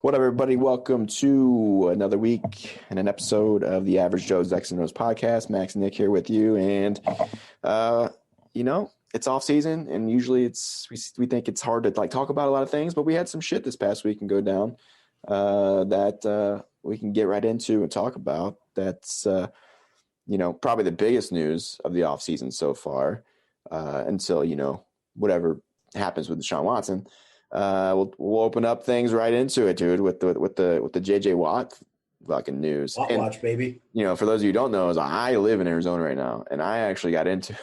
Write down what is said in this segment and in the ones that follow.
What up, everybody? Welcome to another week and an episode of the Average Joe's X and O's podcast. Max and Nick here with you, and it's off season, and usually we think it's hard to talk about a lot of things, but we had some shit this past week and go down that we can get right into and talk about. That's probably the biggest news of the off season so far until whatever happens with Deshaun Watson. We'll open up things right into it, dude, with the JJ Watt fucking news. Watch, baby. For those of you who don't know, is I live in Arizona right now, and I actually got into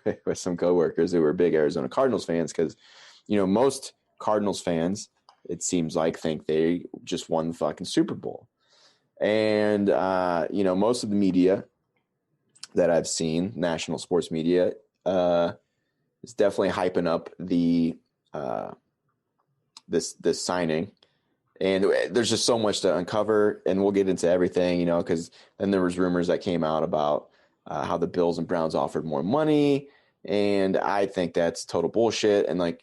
it with some coworkers who were big Arizona Cardinals fans because, most Cardinals fans, it seems like, think they just won the fucking Super Bowl. And, most of the media that I've seen, national sports media, is definitely hyping up the this signing, and there's just so much to uncover, and we'll get into everything, because then there was rumors that came out about how the Bills and Browns offered more money, and I think that's total bullshit. And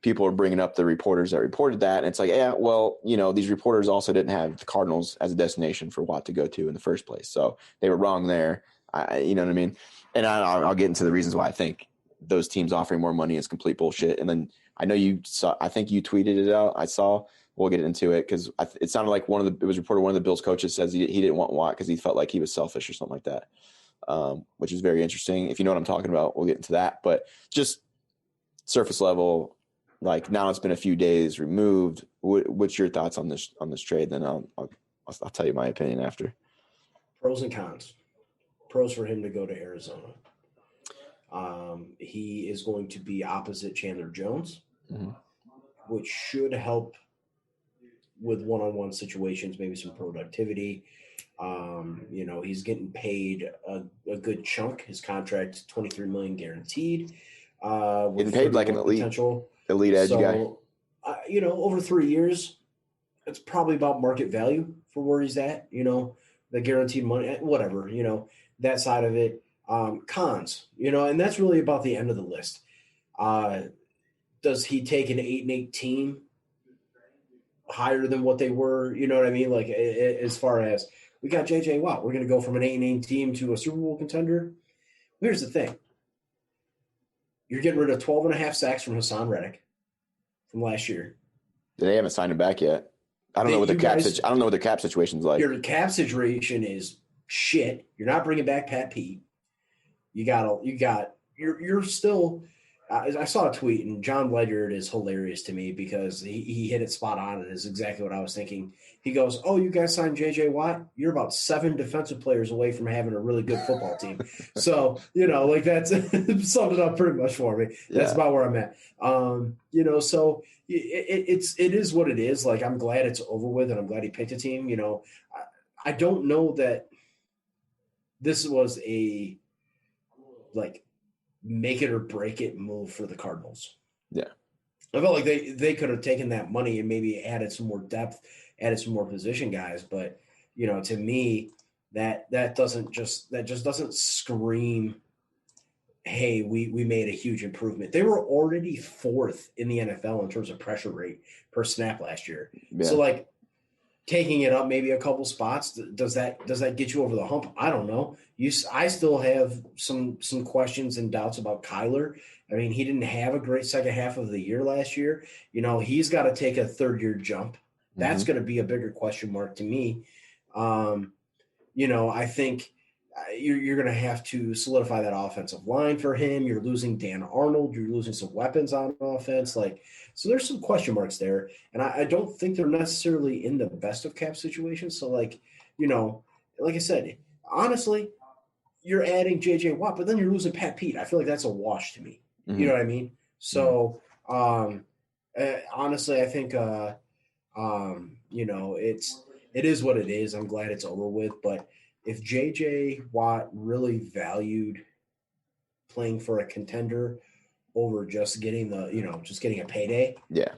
people are bringing up the reporters that reported that, and it's like, yeah, well, these reporters also didn't have the Cardinals as a destination for Watt to go to in the first place, so they were wrong there. You know what I mean? And I'll get into the reasons why I think those teams offering more money is complete bullshit. And then I know you saw, I think you tweeted it out. I saw, we'll get into it because it sounded like it was reported one of the Bills coaches says he didn't want Watt because he felt like he was selfish or something like that, which is very interesting. If you know what I'm talking about, we'll get into that. But just surface level, now it's been a few days removed. What's your thoughts on this trade? Then I'll tell you my opinion after. Pros and cons. Pros for him to go to Arizona. He is going to be opposite Chandler Jones, which should help with one-on-one situations, maybe some productivity. He's getting paid a good chunk. His contract, $23 million guaranteed. Getting paid like an elite edge guy. Over 3 years, it's probably about market value for where he's at. The guaranteed money, whatever. That side of it. Cons, and that's really about the end of the list. Does he take an 8-8 team higher than what they were? You know what I mean? As far as we got JJ Watt, we're going to go from an 8-8 team to a Super Bowl contender. Here's the thing. You're getting rid of 12.5 sacks from Hassan Reddick from last year. They haven't signed him back yet. I don't know what the cap situation's like. Your cap situation is shit. You're not bringing back Pat Pete. You're still. I saw a tweet, and John Ledyard is hilarious to me because he hit it spot on, and is exactly what I was thinking. He goes, "Oh, you guys signed JJ Watt? You're about 7 defensive players away from having a really good football team." So that's summed it up pretty much for me. That's about where I'm at. So it is what it is. I'm glad it's over with, and I'm glad he picked a team. I don't know that this was a make it or break it move for the Cardinals. Yeah. I felt like they could have taken that money and maybe added some more depth, added some more position guys. But, to me, that just doesn't scream, hey, we made a huge improvement. They were already 4th in the NFL in terms of pressure rate per snap last year. Yeah. So taking it up maybe a couple spots, does that get you over the hump? I don't know. I still have some questions and doubts about Kyler. I mean, he didn't have a great second half of the year last year. He's got to take a third-year jump. That's going to be a bigger question mark to me. I think you're going to have to solidify that offensive line for him. You're losing Dan Arnold. You're losing some weapons on offense. So there's some question marks there. And I don't think they're necessarily in the best of cap situations. So like I said, honestly, you're adding JJ Watt, but then you're losing Pat Pete. I feel like that's a wash to me. Mm-hmm. You know what I mean? So honestly, I think it is what it is. I'm glad it's over with. But if JJ Watt really valued playing for a contender over just getting a payday, yeah,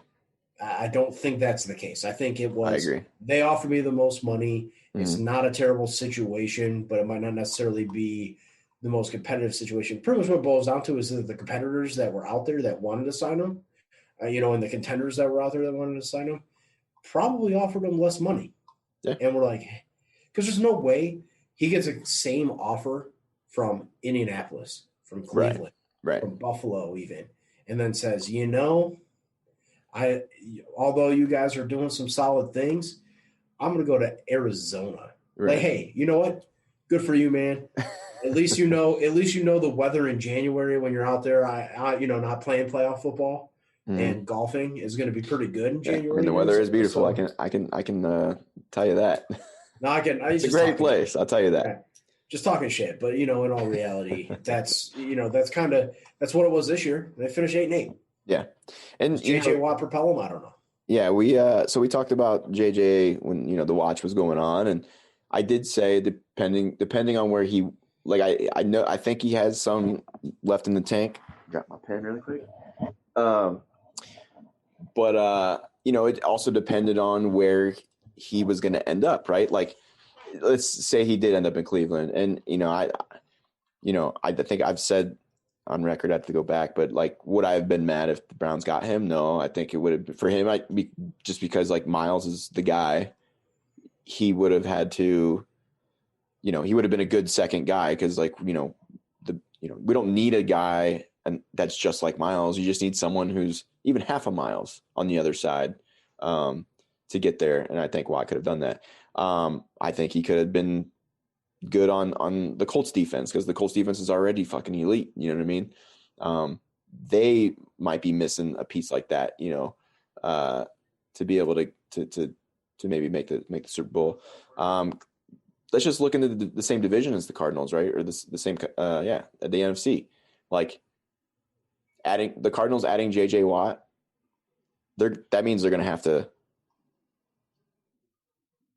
I don't think that's the case. I think it was. I agree. They offered me the most money. It's not a terrible situation, but it might not necessarily be the most competitive situation. Pretty much what it boils down to is the competitors that were out there that wanted to sign him, and the contenders that were out there that wanted to sign him, probably offered him less money. Yeah. And we're like, because there's no way he gets the same offer from Indianapolis, from Cleveland, Right. from Buffalo even, and then says, although you guys are doing some solid things, I'm going to go to Arizona. Right. Like, hey, you know what? Good for you, man. At least you know the weather in January when you're out there. Not playing playoff football and golfing is going to be pretty good in January. I mean, the weather is beautiful. So, I can tell you that. No, it's a great place. I'll tell you that. Yeah, just talking shit, but in all reality, that's that's what it was this year. They finished 8-8. Yeah, and JJ Watt propel them? I don't know. Yeah, we talked about JJ when the watch was going on, and I did say depending on where he I think he has some left in the tank. Got my pen really quick. But it also depended on where he was going to end up, right? Like, let's say he did end up in Cleveland, and I think I've said on record, I have to go back, but would I have been mad if the Browns got him? No, I think it would have been for him. Just because Miles is the guy, he would have had to, he would have been a good second guy because we don't need a guy and that's just like Miles. You just need someone who's even half a Miles on the other side to get there. And I think Watt could have done that. I think he could have been good on the Colts defense because the Colts defense is already fucking elite. You know what I mean? They might be missing a piece like that, to be able to maybe make the Super Bowl. Let's just look into the same division as the Cardinals, right? Or the same, the NFC. The Cardinals adding JJ Watt, that means they're going to have to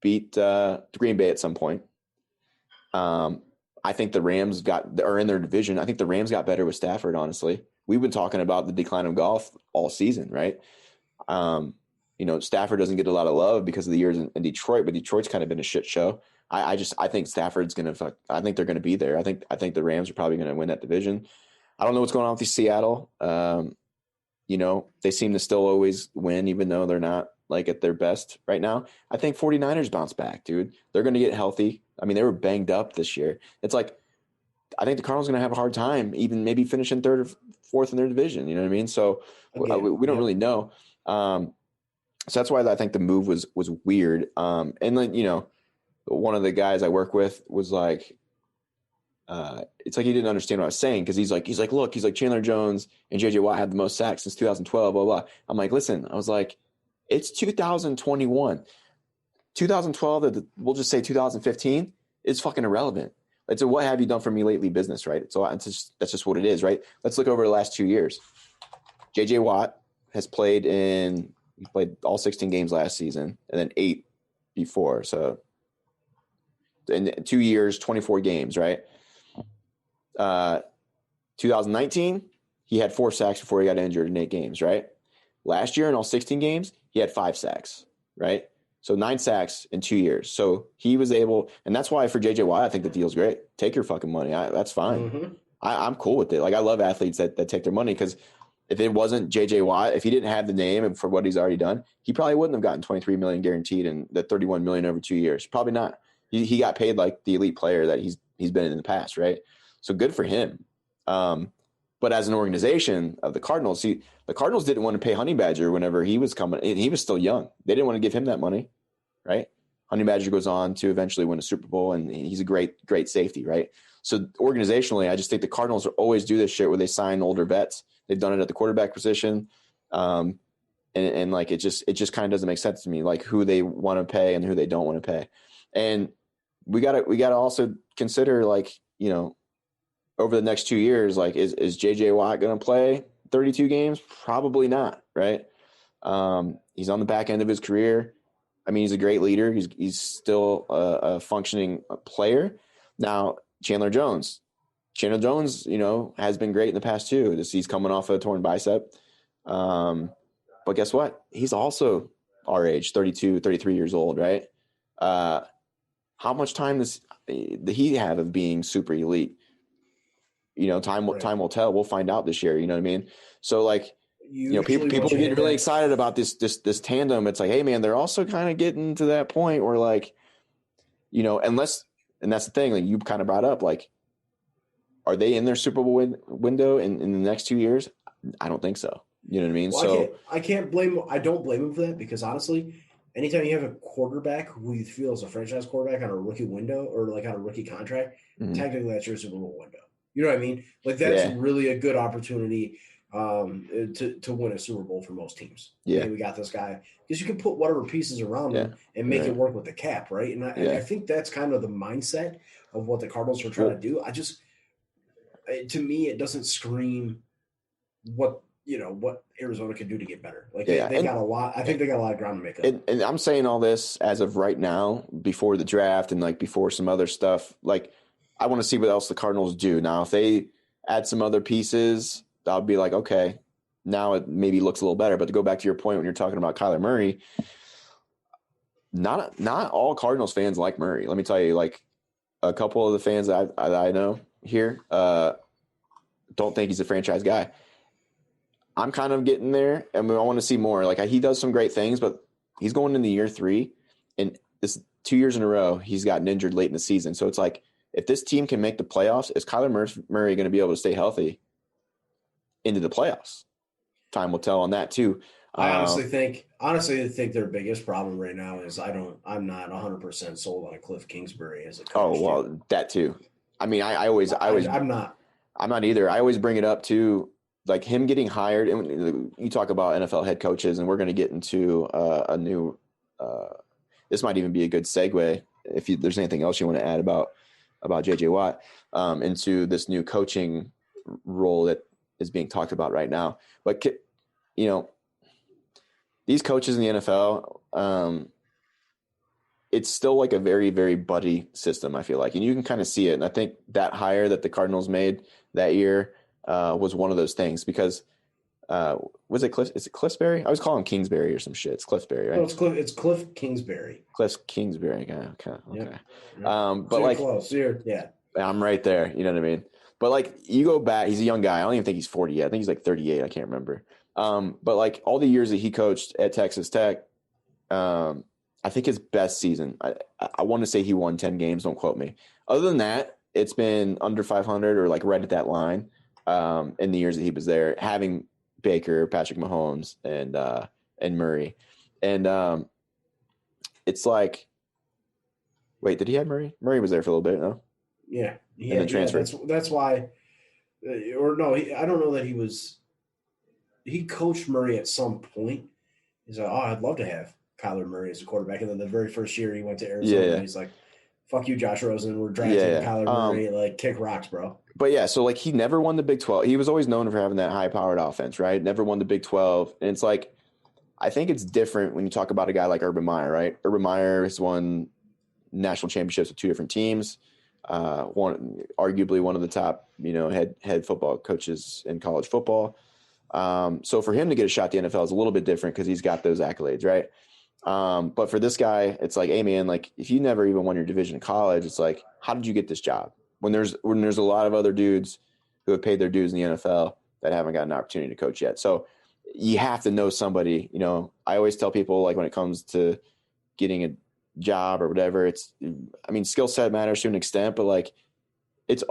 beat Green Bay at some point. I think the Rams are in their division. I think the Rams got better with Stafford, honestly. We've been talking about the decline of golf all season, right? Stafford doesn't get a lot of love because of the years in Detroit, but Detroit's kind of been a shit show. I think Stafford's going to I think they're going to be there. I think the Rams are probably going to win that division. I don't know what's going on with Seattle. They seem to still always win, even though they're not at their best right now. I think 49ers bounce back, dude. They're going to get healthy. I mean, they were banged up this year. It's I think the Cardinals are going to have a hard time even maybe finishing third or fourth in their division. You know what I mean? So we don't really know. So that's why I think the move was weird. And then, one of the guys I work with was it's he didn't understand what I was saying because he's like, look, Chandler Jones and JJ Watt had the most sacks since 2012, blah, blah. I'm like, listen, I was like, it's 2021. 2012, we'll just say 2015 is fucking irrelevant. It's a what have you done for me lately business, right? So that's just what it is, right? Let's look over the last 2 years. JJ Watt has played all 16 games last season and then 8 before. So in 2 years, 24 games, right? 2019, he had 4 sacks before he got injured in 8 games, right? Last year in all 16 games, he had 5 sacks, right? So 9 sacks in 2 years. So he was able, and that's why for JJ Watt, I think the deal's great. Take your fucking money. That's fine. Mm-hmm. I'm cool with it. I love athletes that take their money because if it wasn't JJ Watt, if he didn't have the name and for what he's already done, he probably wouldn't have gotten $23 million guaranteed and the $31 million over 2 years. Probably not. He got paid like the elite player that he's been in the past, right? So good for him. But as an organization of the Cardinals, the Cardinals didn't want to pay Honey Badger whenever he was coming. And he was still young. They didn't want to give him that money, right? Honey Badger goes on to eventually win a Super Bowl, and he's a great, great safety, right? So organizationally, I just think the Cardinals always do this shit where they sign older vets. They've done it at the quarterback position, and it just kind of doesn't make sense to me, who they want to pay and who they don't want to pay. And we gotta also consider over the next 2 years, is JJ Watt going to play 32 games? Probably not, right? He's on the back end of his career. I mean, he's a great leader. He's still a functioning player. Now, Chandler Jones, has been great in the past too. He's coming off a torn bicep. But guess what? He's also our age, 32, 33 years old, right? How much time does he have of being super elite? Time will tell. We'll find out this year. You know what I mean? So people are getting really excited about this tandem. It's like, hey man, they're also kind of getting to that point where like, and that's the thing, like you kind of brought up, like, are they in their Super Bowl window in the next 2 years? I don't think so. You know what I mean? Well, so I don't blame him for that, because honestly, anytime you have a quarterback who you feel is a franchise quarterback on a rookie window or like on a rookie contract, technically that's your Super Bowl window. You know what I mean? Like that's really a good opportunity to win a Super Bowl for most teams. Yeah, we got this guy, because you can put whatever pieces around him and make it work with the cap, right? And I think that's kind of the mindset of what the Cardinals are trying to do. To me, it doesn't scream what Arizona can do to get better. Like they got a lot. I think they got a lot of ground to make up. And I'm saying all this as of right now, before the draft and like before some other stuff. Like I want to see what else the Cardinals do. Now, if they add some other pieces, I'll be like, okay, now it maybe looks a little better. But to go back to your point when you're talking about Kyler Murray, not all Cardinals fans like Murray. Let me tell you, like a couple of the fans that I know here don't think he's a franchise guy. I'm kind of getting there, and I want to see more. Like he does some great things, but he's going into year 3, and this 2 years in a row he's gotten injured late in the season. So it's like, if this team can make the playoffs, is Kyler Murray going to be able to stay healthy into the playoffs? Time will tell on that too. I honestly think their biggest problem right now is I'm not 100% sold on Cliff Kingsbury as a coach. Oh well, that too. I mean, I'm not either. I always bring it up too. Like him getting hired, and you talk about NFL head coaches, and we're going to get into a new. This might even be a good segue if there's anything else you want to add about J.J. Watt into this new coaching role that is being talked about right now. But these coaches in the NFL, it's still like a very, very buddy system, I feel like, and you can kind of see it. And I think that hire that the Cardinals made that year was one of those things, because was it Cliff? Is it Cliffsbury? I always call him Kingsbury or some shit. It's Cliffsbury, right? No, it's Cliff Kingsbury. Cliff Kingsbury. Okay. Yep. But you're like, close. I'm right there. You know what I mean? But like, you go back, he's a young guy. I don't even think he's 40 yet. I think he's like 38. I can't remember. But like all the years that he coached at Texas Tech, I think his best season, I want to say he won 10 games. Don't quote me. Other than that, it's been under 500 or like right at that line in the years that he was there, having Baker, Patrick Mahomes, and Murray. And it's like, wait, did he have Murray? Murray was there for a little bit, no? Yeah. And then transferred. That's why, or no, I don't know that he was. He coached Murray at some point. He's like, I'd love to have Kyler Murray as a quarterback. And then the very first year he went to Arizona, and he's like, fuck you, Josh Rosen. We're drafting Kyler Murray. Like, kick rocks, bro. But yeah, so like he never won the Big 12. He was always known for having that high-powered offense, right? Never won the Big 12. And it's like, I think it's different when you talk about a guy like Urban Meyer, right? Urban Meyer has won national championships with 2 different teams. Arguably one of the top, head football coaches in college football. So for him to get a shot at the NFL is a little bit different because he's got those accolades, right? But for this guy, it's like, hey man, like if you never even won your division in college, it's like, how did you get this job? When there's a lot of other dudes who have paid their dues in the NFL that haven't got an opportunity to coach yet. So you have to know somebody. I always tell people, like when it comes to getting a job or whatever, skill set matters to an extent, but like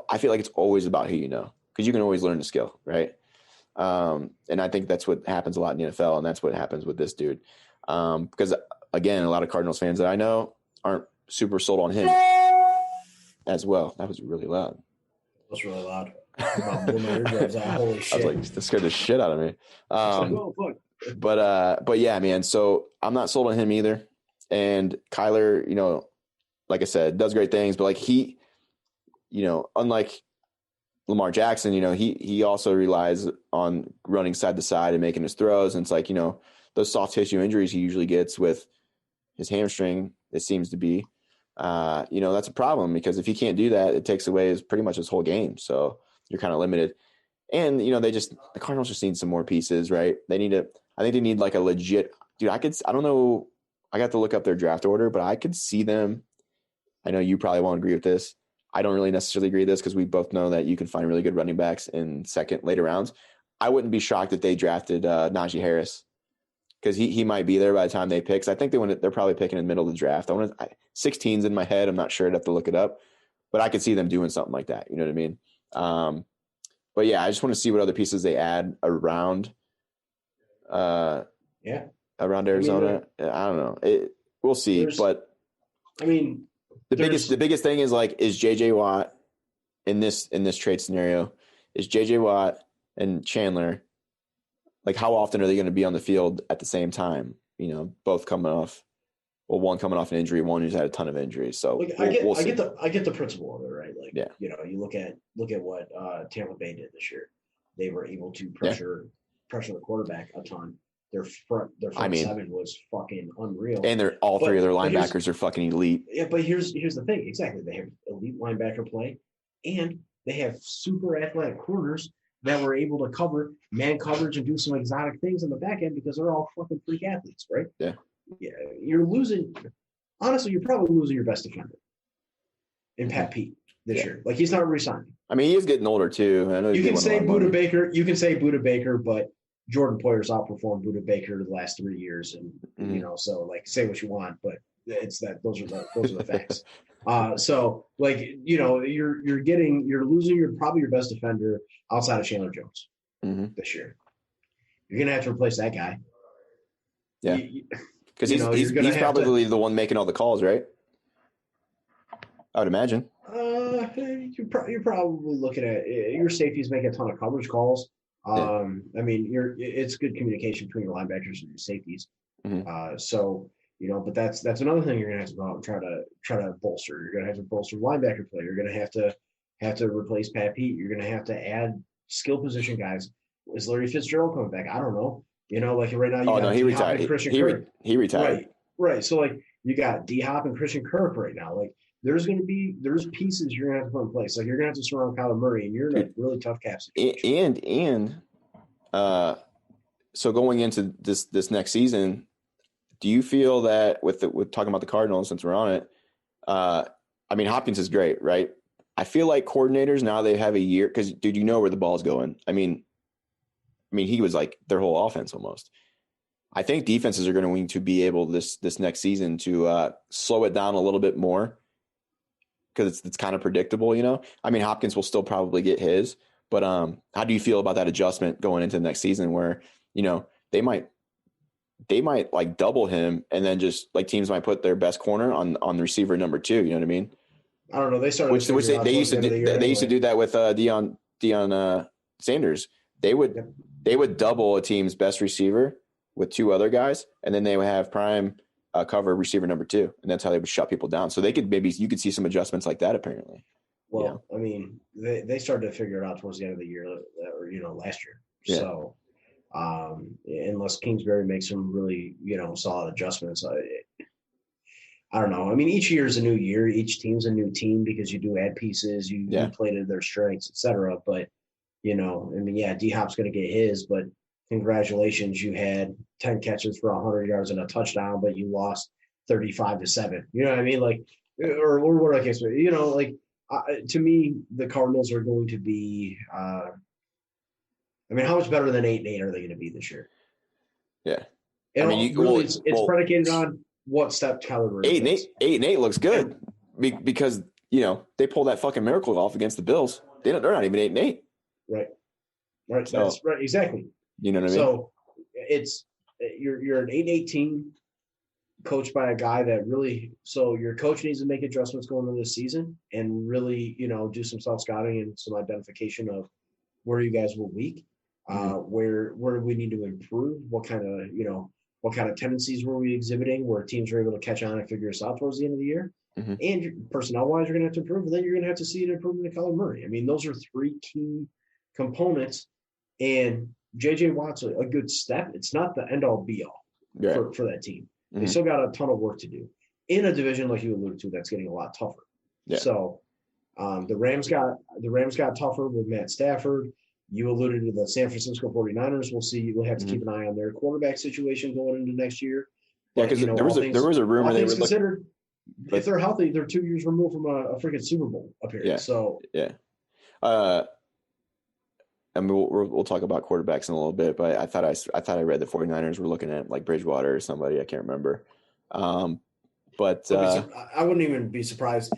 I feel like it's always about who you know, because you can always learn the skill, right? And I think that's what happens a lot in the NFL, and that's what happens with this dude. Because again, a lot of Cardinals fans that I know aren't super sold on him as well. That was really loud. That was really loud. Blew my eardrums out. Holy shit. I was like, that scared the shit out of me. Oh, fuck. But yeah, man. So I'm not sold on him either. And Kyler, like I said, does great things, but like he, unlike Lamar Jackson, he also relies on running side to side and making his throws. And it's like, those soft tissue injuries he usually gets with his hamstring, it seems to be, that's a problem, because if he can't do that, it takes away pretty much his whole game. So you're kind of limited. And, the Cardinals just need some more pieces, right? I think they need like a legit, dude, I don't know. I got to look up their draft order, but I could see them. I know you probably won't agree with this. I don't really necessarily agree with this, because we both know that you can find really good running backs in later rounds. I wouldn't be shocked if they drafted Najee Harris because he might be there by the time they pick. I think they're probably picking in the middle of the draft. 16's in my head. I'm not sure. I'd have to look it up, but I could see them doing something like that. You know what I mean? But yeah, I just want to see what other pieces they add around. Around Arizona. I don't know. We'll see. But I mean, the biggest thing is like, is JJ Watt in this trade scenario? Is JJ Watt and Chandler, like, how often are they going to be on the field at the same time? You know, both coming off, one coming off an injury, one who's had a ton of injuries. So like, I get the principle of it, right? Like, you know, you look at what Tampa Bay did this year. They were able to pressure the quarterback a ton. Their front seven was fucking unreal, and three of their linebackers are fucking elite. Yeah, but here's the thing. Exactly, they have elite linebacker play, and they have super athletic corners that were able to cover man coverage and do some exotic things in the back end because they're all fucking freak athletes, right? Yeah. You're losing. Honestly, you're probably losing your best defender in Pat Pete this year. Like, he's not re-signing. I mean, he is getting older too. I know you can say Budda Baker. You can say Budda Baker, but Jordan Poyer's outperformed Budda Baker the last 3 years, and you know, so like, say what you want, but it's that those are the facts. So like, you know, you're losing probably your best defender outside of Chandler Jones this year. You're gonna have to replace that guy. Yeah, because he's probably the one making all the calls, right? I would imagine. You're probably looking at your safeties make a ton of coverage calls. I mean, it's good communication between your linebackers and your safeties. So, you know, but that's another thing you're gonna have to go out and try to bolster. You're gonna have to bolster linebacker play. You're gonna have to replace Pat Pete. You're gonna have to add skill position guys. Is Larry Fitzgerald coming back? I don't know. You know, like right now he retired. He retired. Right. So like, you got D-Hop and Christian Kirk right now. Like, there's pieces you're gonna have to put in place. Like, you're gonna have to surround Kyler Murray, and you're in a really tough cap situation. And so going into this next season, do you feel that with talking about the Cardinals, since we're on it, I mean, Hopkins is great, right? I feel like coordinators now, they have a year, because dude, you know where the ball's going. I mean, he was like their whole offense almost. I think defenses are going to be able this next season to slow it down a little bit more, because it's kind of predictable, you know. I mean, Hopkins will still probably get his, but how do you feel about that adjustment going into the next season, where, you know, they might like double him, and then just like teams might put their best corner on the receiver number 2. You know what I mean? I don't know. They started which they used to do. They used to do that with Deion Sanders. They would double a team's best receiver with 2 other guys, and then they would have prime cover receiver number 2, and that's how they would shut people down. So you could see some adjustments like that apparently. Well, yeah. I mean, they started to figure it out towards the end of the year, or, you know, last year. Yeah. So unless Kingsbury makes some really, you know, solid adjustments, I don't know. I mean, each year is a new year. Each team's a new team because you do add pieces, you play to their strengths, etc. But, you know, I mean, yeah, D-Hop's going to get his, but congratulations, you had 10 catches for 100 yards and a touchdown, but you lost 35-7. You know what I mean? Like, or what I guess, you know, like, to me, the Cardinals are going to be. I mean, how much better than 8-8 are they going to be this year? Yeah, it's predicated on what step caliber. 8-8 looks good because, you know, they pulled that fucking miracle off against the Bills. They're not even 8-8. Right. So, that's right. Exactly. You know what I mean? So you're an 8-8 team coached by a guy that really, so your coach needs to make adjustments going into this season and really, you know, do some self-scouting and some identification of where you guys were weak, where we need to improve, what kind of tendencies were we exhibiting where teams were able to catch on and figure us out towards the end of the year. And personnel-wise, you're going to have to improve, and then you're going to have to see an improvement in Kyler Murray. I mean, those are 3 key components, and J.J. Watt's a good step. It's not the end-all, be-all for that team. They still got a ton of work to do in a division, like you alluded to, that's getting a lot tougher. Yeah. So the Rams got tougher with Matt Stafford. You alluded to the San Francisco 49ers. We'll see. We'll have to keep an eye on their quarterback situation going into next year. Yeah, because there was a rumor they were considered. If they're healthy, they're 2 years removed from a freaking Super Bowl appearance. Yeah. So yeah. I mean, we'll talk about quarterbacks in a little bit, but I thought I read the 49ers were looking at like Bridgewater or somebody. I can't remember. But I wouldn't even be surprised.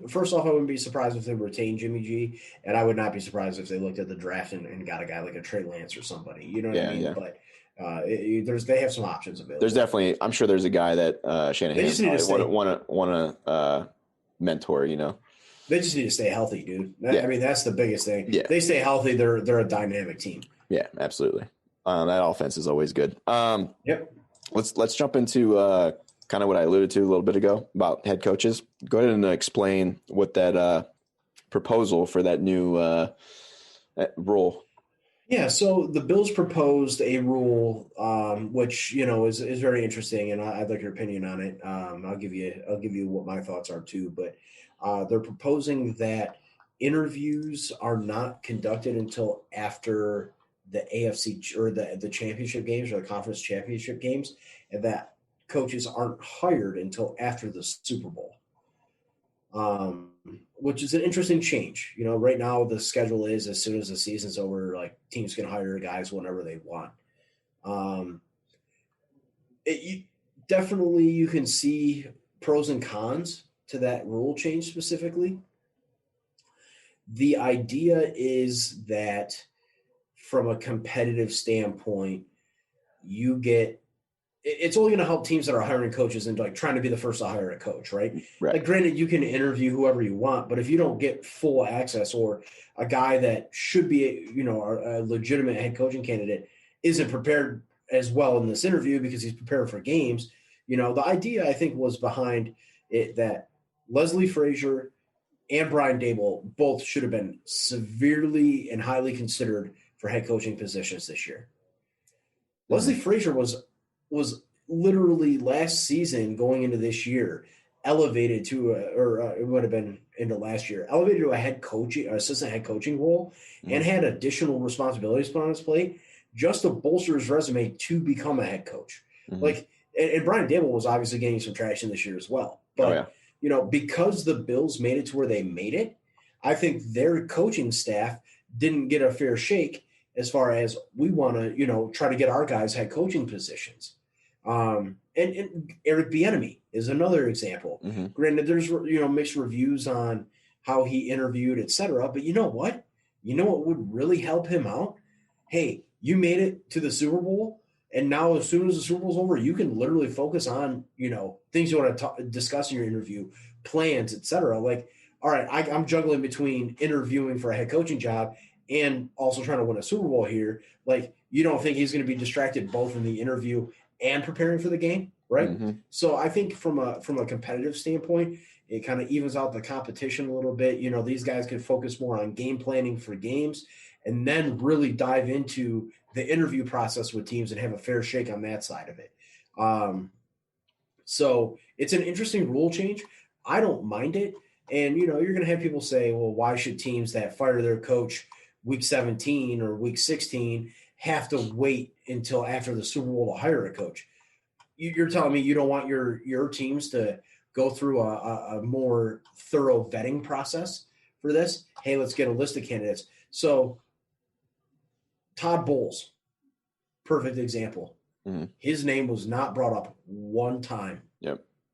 First off, I wouldn't be surprised if they retained Jimmy G, and I would not be surprised if they looked at the draft and got a guy like a Trey Lance or somebody. You know what I mean? yeah. But they have some options available. There's definitely, I'm sure there's a guy that Shanahan want to mentor. You know, they just need to stay healthy, dude. Yeah. I mean, that's the biggest thing. Yeah. They stay healthy, they're a dynamic team. Yeah, absolutely. That offense is always good. Yep. Let's jump into kind of what I alluded to a little bit ago about head coaches. Go ahead and explain what that proposal for that new rule. Yeah, so the Bills proposed a rule, which is very interesting, and I'd like your opinion on it. I'll give you what my thoughts are too. But they're proposing that interviews are not conducted until after the AFC or the championship games or the conference championship games, and that coaches aren't hired until after the Super Bowl. Which is an interesting change. Right now the schedule is as soon as the season's over, like teams can hire guys whenever they want. Definitely you can see pros and cons to that rule change specifically. The idea is that from a competitive standpoint, it's only going to help teams that are hiring coaches and like trying to be the first to hire a coach, right? Like, granted, you can interview whoever you want, but if you don't get full access or a guy that should be, a legitimate head coaching candidate isn't prepared as well in this interview because he's prepared for games, the idea I think was behind it that Leslie Frazier and Brian Dable both should have been severely and highly considered for head coaching positions this year. Mm-hmm. Leslie Frazier was literally last season going into this year elevated to it would have been into last year, elevated to assistant head coaching role, and had additional responsibilities put on his plate just to bolster his resume to become a head coach. Mm-hmm. Like, and Brian Dable was obviously gaining some traction this year as well. But, because the Bills made it to where they made it, I think their coaching staff didn't get a fair shake as far as we want to, try to get our guys head coaching positions. And Eric Bieniemy is another example. Mm-hmm. Granted, there's, mixed reviews on how he interviewed, et cetera. But you know what? You know what would really help him out? Hey, you made it to the Super Bowl, and now as soon as the Super Bowl's over, you can literally focus on, things you want to discuss in your interview, plans, et cetera. Like, all right, I'm juggling between interviewing for a head coaching job and also trying to win a Super Bowl here. Like, you don't think he's going to be distracted both in the interview and preparing for the game, right? Mm-hmm. So I think from a competitive standpoint, it kind of evens out the competition a little bit. These guys can focus more on game planning for games and then really dive into the interview process with teams and have a fair shake on that side of it. So it's an interesting rule change. I don't mind it. And, you're going to have people say, well, why should teams that fire their coach week 17 or week 16 have to wait until after the Super Bowl to hire a coach? You're telling me you don't want your teams to go through a more thorough vetting process for this? Hey, let's get a list of candidates. So Todd Bowles, perfect example. Mm-hmm. His name was not brought up one time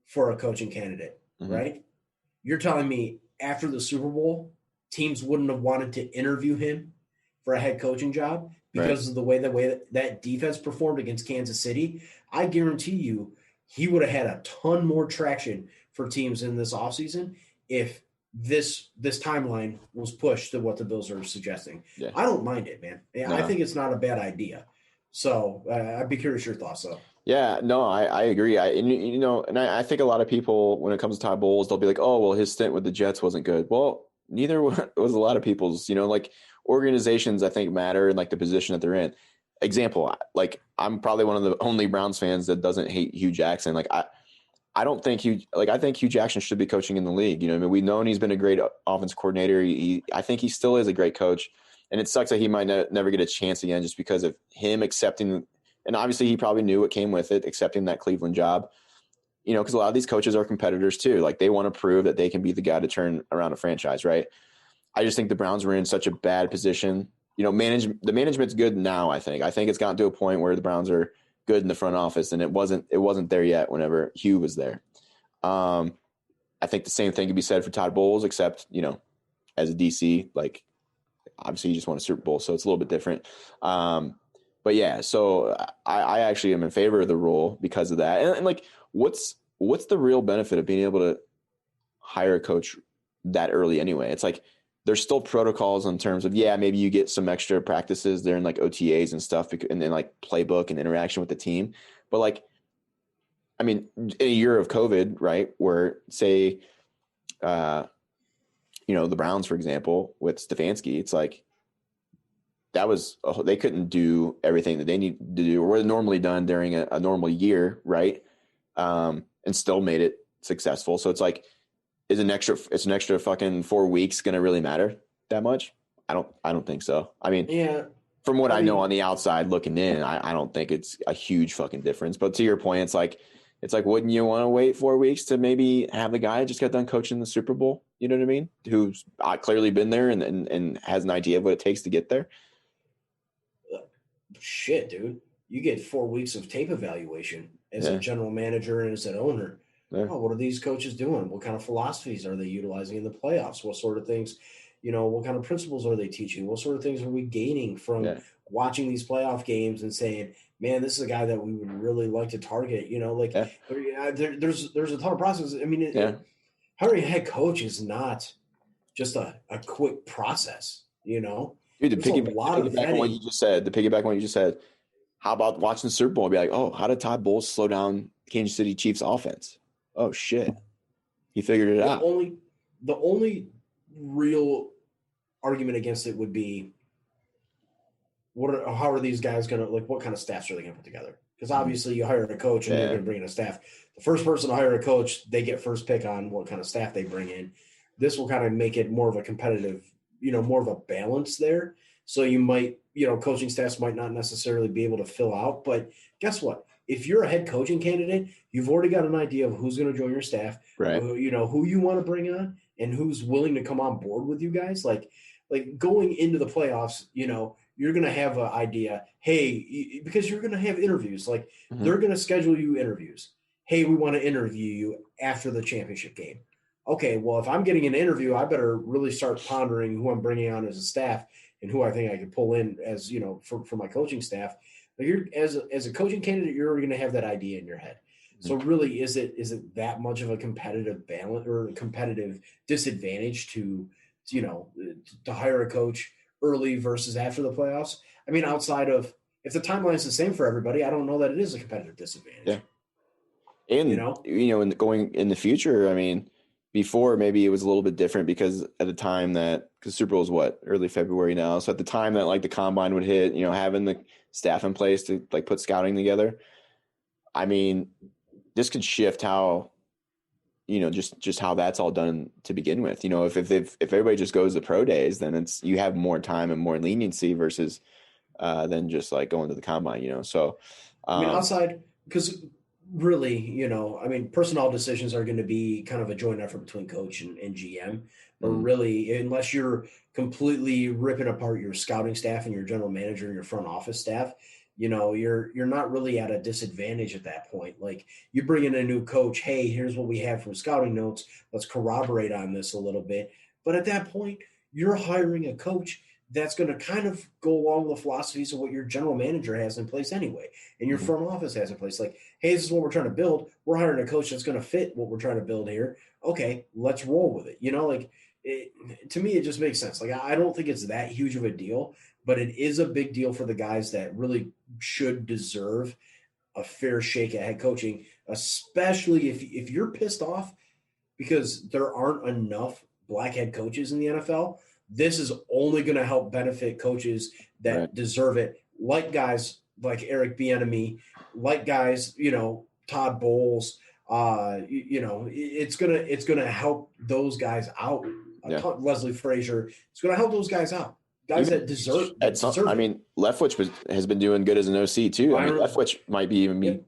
for a coaching candidate, right? You're telling me after the Super Bowl, teams wouldn't have wanted to interview him for a head coaching job because of the way that defense performed against Kansas City? I guarantee you he would have had a ton more traction for teams in this offseason if this timeline was pushed to what the Bills are suggesting. Yeah. I don't mind it, man. No. I think it's not a bad idea. So I'd be curious your thoughts, though. Yeah, no, I agree. I think a lot of people, when it comes to Todd Bowles, they'll be like, oh, well, his stint with the Jets wasn't good. Well, neither was a lot of people's, like organizations, I think, matter and like the position that they're in. Example, like I'm probably one of the only Browns fans that doesn't hate Hugh Jackson. Like I don't think I think Hugh Jackson should be coaching in the league. We've known he's been a great offensive coordinator. I think he still is a great coach. And it sucks that he might never get a chance again just because of him accepting. And obviously he probably knew what came with it, accepting that Cleveland job, because a lot of these coaches are competitors too. Like they want to prove that they can be the guy to turn around a franchise. Right. I just think the Browns were in such a bad position you know, the management's good now. I think it's gotten to a point where the Browns are good in the front office, and it wasn't there yet whenever Hugh was there. I think the same thing could be said for Todd Bowles, except, you know, as a DC, like obviously you just won a Super Bowl, so it's a little bit different. But yeah, so I actually am in favor of the rule because of that. And like, what's the real benefit of being able to hire a coach that early anyway? It's like there's still protocols in terms of, yeah, maybe you get some extra practices there in like OTAs and stuff, and then like playbook and interaction with the team. But like, I mean, in a year of COVID, right, where say, you know, the Browns, for example, with Stefanski, it's like they couldn't do everything that they need to do or were normally done during a normal year, right? And still made it successful. So it's like, is an extra fucking 4 weeks going to really matter that much? I don't think so. I mean, yeah, from what I know on the outside looking in, I don't think it's a huge fucking difference. But to your point, it's like, wouldn't you want to wait 4 weeks to maybe have the guy just got done coaching the Super Bowl? You know what I mean? Who's clearly been there and has an idea of what it takes to get there. Shit, dude. You get 4 weeks of tape evaluation as a general manager and as an owner. Yeah. Oh, what are these coaches doing? What kind of philosophies are they utilizing in the playoffs? What sort of things, you know, what kind of principles are they teaching? What sort of things are we gaining from watching these playoff games and saying, man, this is a guy that we would really like to target, you know, like there's a ton of process. I mean, hiring a head coach is not just a quick process, you know. Dude, to piggyback on what you just said, how about watching the Super Bowl and be like, oh, how did Todd Bowles slow down Kansas City Chiefs offense? Oh shit, he figured it out. The only real argument against it would be, how are these guys gonna, like, what kind of staffs are they gonna put together? Because obviously you hire a coach and you're gonna bring in a staff. The first person to hire a coach, they get first pick on what kind of staff they bring in. This will kind of make it more of a competitive, you know, more of a balance there. So you might, you know, coaching staffs might not necessarily be able to fill out, but guess what? If you're a head coaching candidate, you've already got an idea of who's going to join your staff, right? You know, who you want to bring on and who's willing to come on board with you guys. Like going into the playoffs, you know, you're going to have an idea, hey, because you're going to have interviews. Like they're going to schedule you interviews. Hey, we want to interview you after the championship game. Okay, well, if I'm getting an interview, I better really start pondering who I'm bringing on as a staff and who I think I could pull in as, you know, for my coaching staff. But you're as a coaching candidate, you're going to have that idea in your head. So really, is it that much of a competitive balance or a competitive disadvantage to you know, to hire a coach early versus after the playoffs? I mean, outside of, if the timeline is the same for everybody, I don't know that it is a competitive disadvantage. Yeah. And, you know, going in the future, I mean, before maybe it was a little bit different because at the time because Super Bowl is early February now. So at the time that like the combine would hit, you know, having the staff in place to like put scouting together, I mean, this could shift how, you know, just how that's all done to begin with. You know, if everybody just goes to pro days, then you have more time and more leniency versus than just like going to the combine, you know? So, I mean, outside, because really, you know, I mean, personnel decisions are going to be kind of a joint effort between coach and GM, but really, unless you're completely ripping apart your scouting staff and your general manager and your front office staff, you know, you're not really at a disadvantage at that point. Like you bring in a new coach, hey, here's what we have from scouting notes. Let's corroborate on this a little bit. But at that point, you're hiring a coach that's going to kind of go along with the philosophies of what your general manager has in place anyway, and your front office has in place. Like, hey, this is what we're trying to build. We're hiring a coach that's going to fit what we're trying to build here. Okay, let's roll with it. You know, like to me, it just makes sense. Like, I don't think it's that huge of a deal, but it is a big deal for the guys that really should deserve a fair shake at head coaching, especially if you're pissed off because there aren't enough black head coaches in the NFL. This is only going to help benefit coaches that deserve it, like guys like Eric Bieniemy, like guys, you know, Todd Bowles. You know, it's gonna help those guys out. Leslie Frazier, it's gonna help those guys out. Guys that deserve. I mean, Leftwich has been doing good as an OC too. I mean, Leftwich might be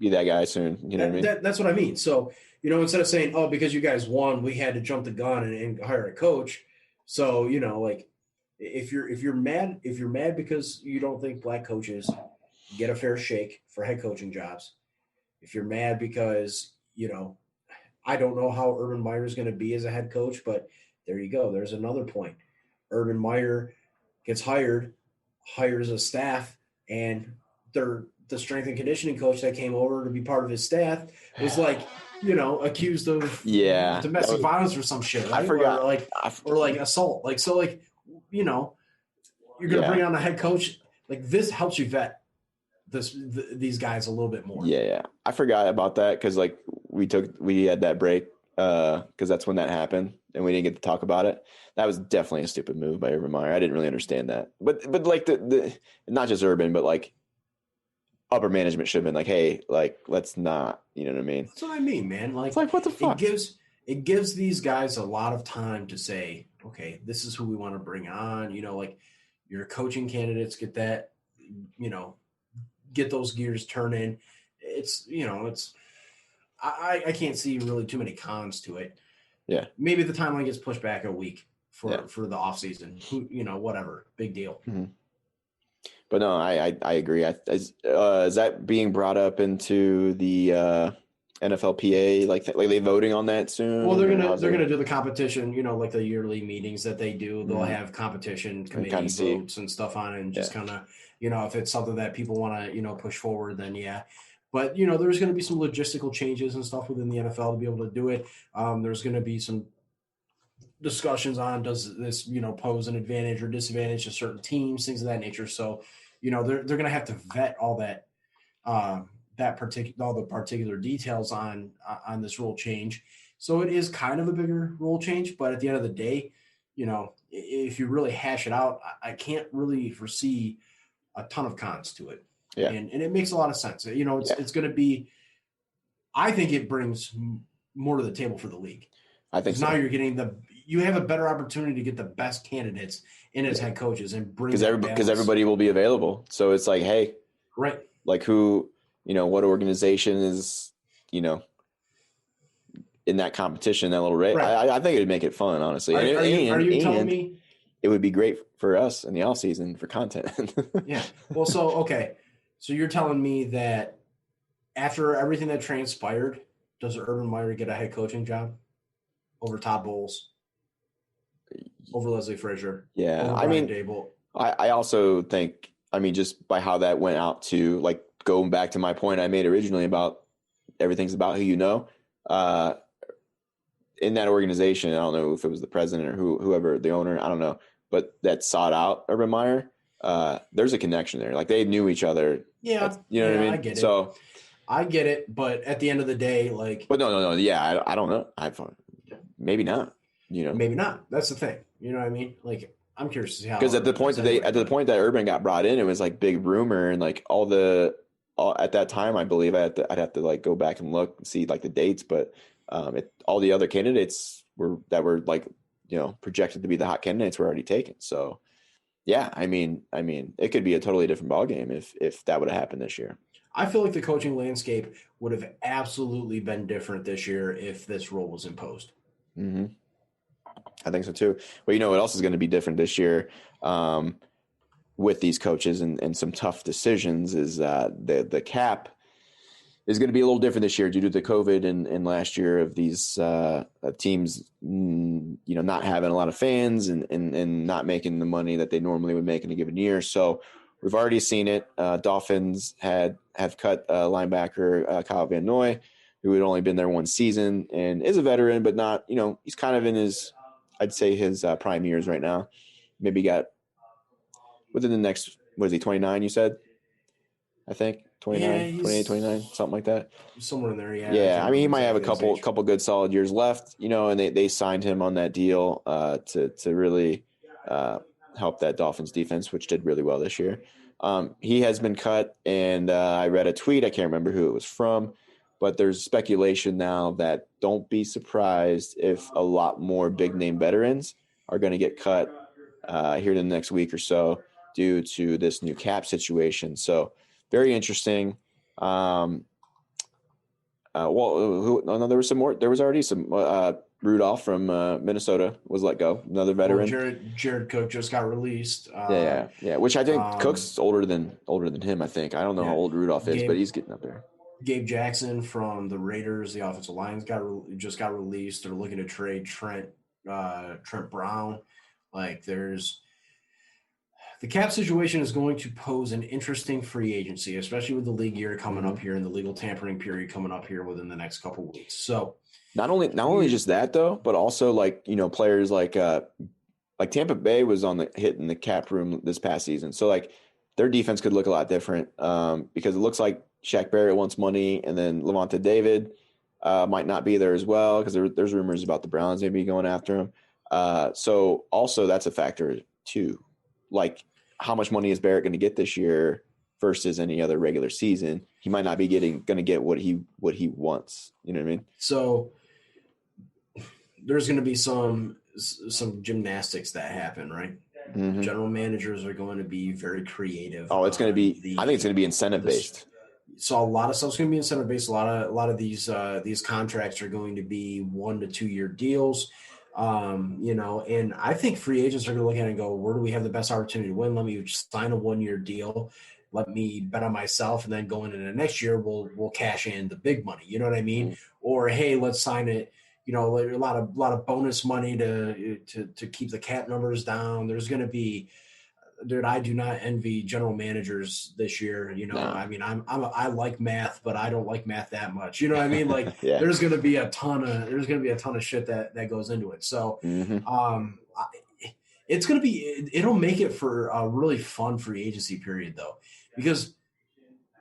that guy soon. You know what I mean? That's what I mean. So, you know, instead of saying, "Oh, because you guys won, we had to jump the gun and hire a coach," so, you know, like If you're mad because you don't think black coaches get a fair shake for head coaching jobs, if you're mad because I don't know how Urban Meyer is going to be as a head coach, but there you go. There's another point. Urban Meyer gets hires a staff, and the strength and conditioning coach that came over to be part of his staff was accused of domestic violence or some shit, right? I forgot. Or like assault. You're going to bring on a head coach. Like, this helps you vet these guys a little bit more. Yeah. I forgot about that because we had that break because that's when that happened and we didn't get to talk about it. That was definitely a stupid move by Urban Meyer. I didn't really understand that, but like the not just Urban, but like upper management should have been like, hey, like let's not, you know what I mean? That's what I mean, man. Like, it's like what the fuck? It gives these guys a lot of time to say, okay, this is who we want to bring on. Like your coaching candidates get that, get those gears turning. I can't see really too many cons to it. Yeah. Maybe the timeline gets pushed back a week for the off season. Whatever, big deal. Mm-hmm. But no, I agree. Is that being brought up into the NFLPA? Like they voting on that soon? Well, they're gonna do the competition. Like the yearly meetings that they do. They'll have competition committee votes and stuff on it, and just kind of if it's something that people want to push forward, then yeah. But there's going to be some logistical changes and stuff within the NFL to be able to do it. There's going to be some discussions on, does this pose an advantage or disadvantage to certain teams, things of that nature. So they're going to have to vet all that all the particular details on this rule change. So it is kind of a bigger rule change, but at the end of the day, if you really hash it out, I can't really foresee a ton of cons to it. Yeah. And it makes a lot of sense. It's going to be, I think it brings more to the table for the league. I think so. Now you have a better opportunity to get the best candidates in as head coaches and bring because everybody will be available. So it's like, hey, right. Like who, what organization is, in that competition, that little race. Right. I think it'd make it fun, honestly. Are you telling me it would be great for us in the off season for content? Yeah. Well, so you're telling me that after everything that transpired, does Urban Meyer get a head coaching job over Todd Bowles, over Leslie Frazier? Yeah, I mean, Dable? I also think, just by how that went out to, like, going back to my point I made originally about everything's about who you know. In that organization, I don't know if it was the president or whoever, the owner, I don't know, but that sought out Urban Meyer. There's a connection there. Like they knew each other. Yeah. What I mean? I get it. So I get it. But at the end of the day, like, but no. Yeah. I don't know. Maybe not, maybe not. That's the thing. You know what I mean? Like, I'm curious to see how, because at the point that Urban got brought in, it was like big rumor and like all at that time, I believe I'd have to like go back and look and see like the dates, but all the other candidates were like, projected to be the hot candidates were already taken. So yeah, I mean, it could be a totally different ballgame if that would have happened this year. I feel like the coaching landscape would have absolutely been different this year if this rule was imposed. Mm-hmm. I think so too. Well, what else is going to be different this year with these coaches and some tough decisions is the cap is going to be a little different this year due to the COVID and last year of these teams, not having a lot of fans and not making the money that they normally would make in a given year. So we've already seen it. Dolphins have cut linebacker Kyle Van Noy, who had only been there one season and is a veteran, but not, he's kind of in his prime years right now. Maybe got within the next, what is he, 29, you said? I think 29, 28, 29, something like that. Somewhere in there, yeah. Yeah, he might have a couple good solid years left, and they signed him on that deal to really help that Dolphins defense, which did really well this year. He has been cut, and I read a tweet. I can't remember who it was from, but there's speculation now that don't be surprised if a lot more big-name veterans are going to get cut here in the next week or so due to this new cap situation. So very interesting. There was some more. There was already some Rudolph from Minnesota was let go. Another veteran. Well, Jared Cook just got released. Yeah. Which I think Cook's older than him. I think I don't know how old Rudolph is, but he's getting up there. Gabe Jackson from the Raiders, the offensive line, just got released. They're looking to trade Trent Brown. Like, the cap situation is going to pose an interesting free agency, especially with the league year coming up here and the legal tampering period coming up here within the next couple of weeks. So not only just that though, but also like, players like Tampa Bay was on the hit in the cap room this past season. So like their defense could look a lot different because it looks like Shaq Barrett wants money, and then Levante David might not be there as well because there's rumors about the Browns maybe going after him. So also that's a factor too. Like, how much money is Barrett going to get this year versus any other regular season? He might not be going to get what he wants. You know what I mean? So there's going to be some gymnastics that happen, right? Mm-hmm. General managers are going to be very creative. Oh, it's going to be. I think it's going to be incentive based. So a lot of stuff's going to be incentive based. A lot of these contracts are going to be 1 to 2 year deals. And I think free agents are going to look at it and go, where do we have the best opportunity to win? Let me sign a 1 year deal. Let me bet on myself. And then going into the next year, we'll cash in the big money. You know what I mean? Mm-hmm. Or, hey, let's sign it. A lot of bonus money to keep the cap numbers down. There's going to be, dude, I do not envy general managers this year. No. I mean, I like math, but I don't like math that much. You know what I mean? Like, yeah. There's going to be a ton of shit that goes into it. So, it's going to be, it'll make it for a really fun free agency period though, because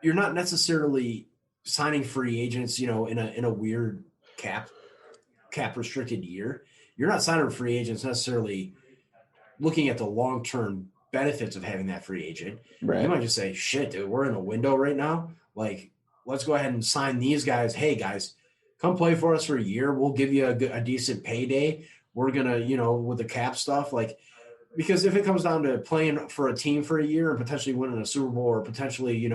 you're not necessarily signing free agents, in a weird cap restricted year. You're not signing free agents necessarily looking at the long-term benefits of having that free agent. Right. You might just say, shit, dude, we're in a window right now. Like, let's go ahead and sign these guys. Hey guys, come play for us for a year. We'll give you a decent payday. We're going to, with the cap stuff, like, because if it comes down to playing for a team for a year and potentially winning a Super Bowl or potentially,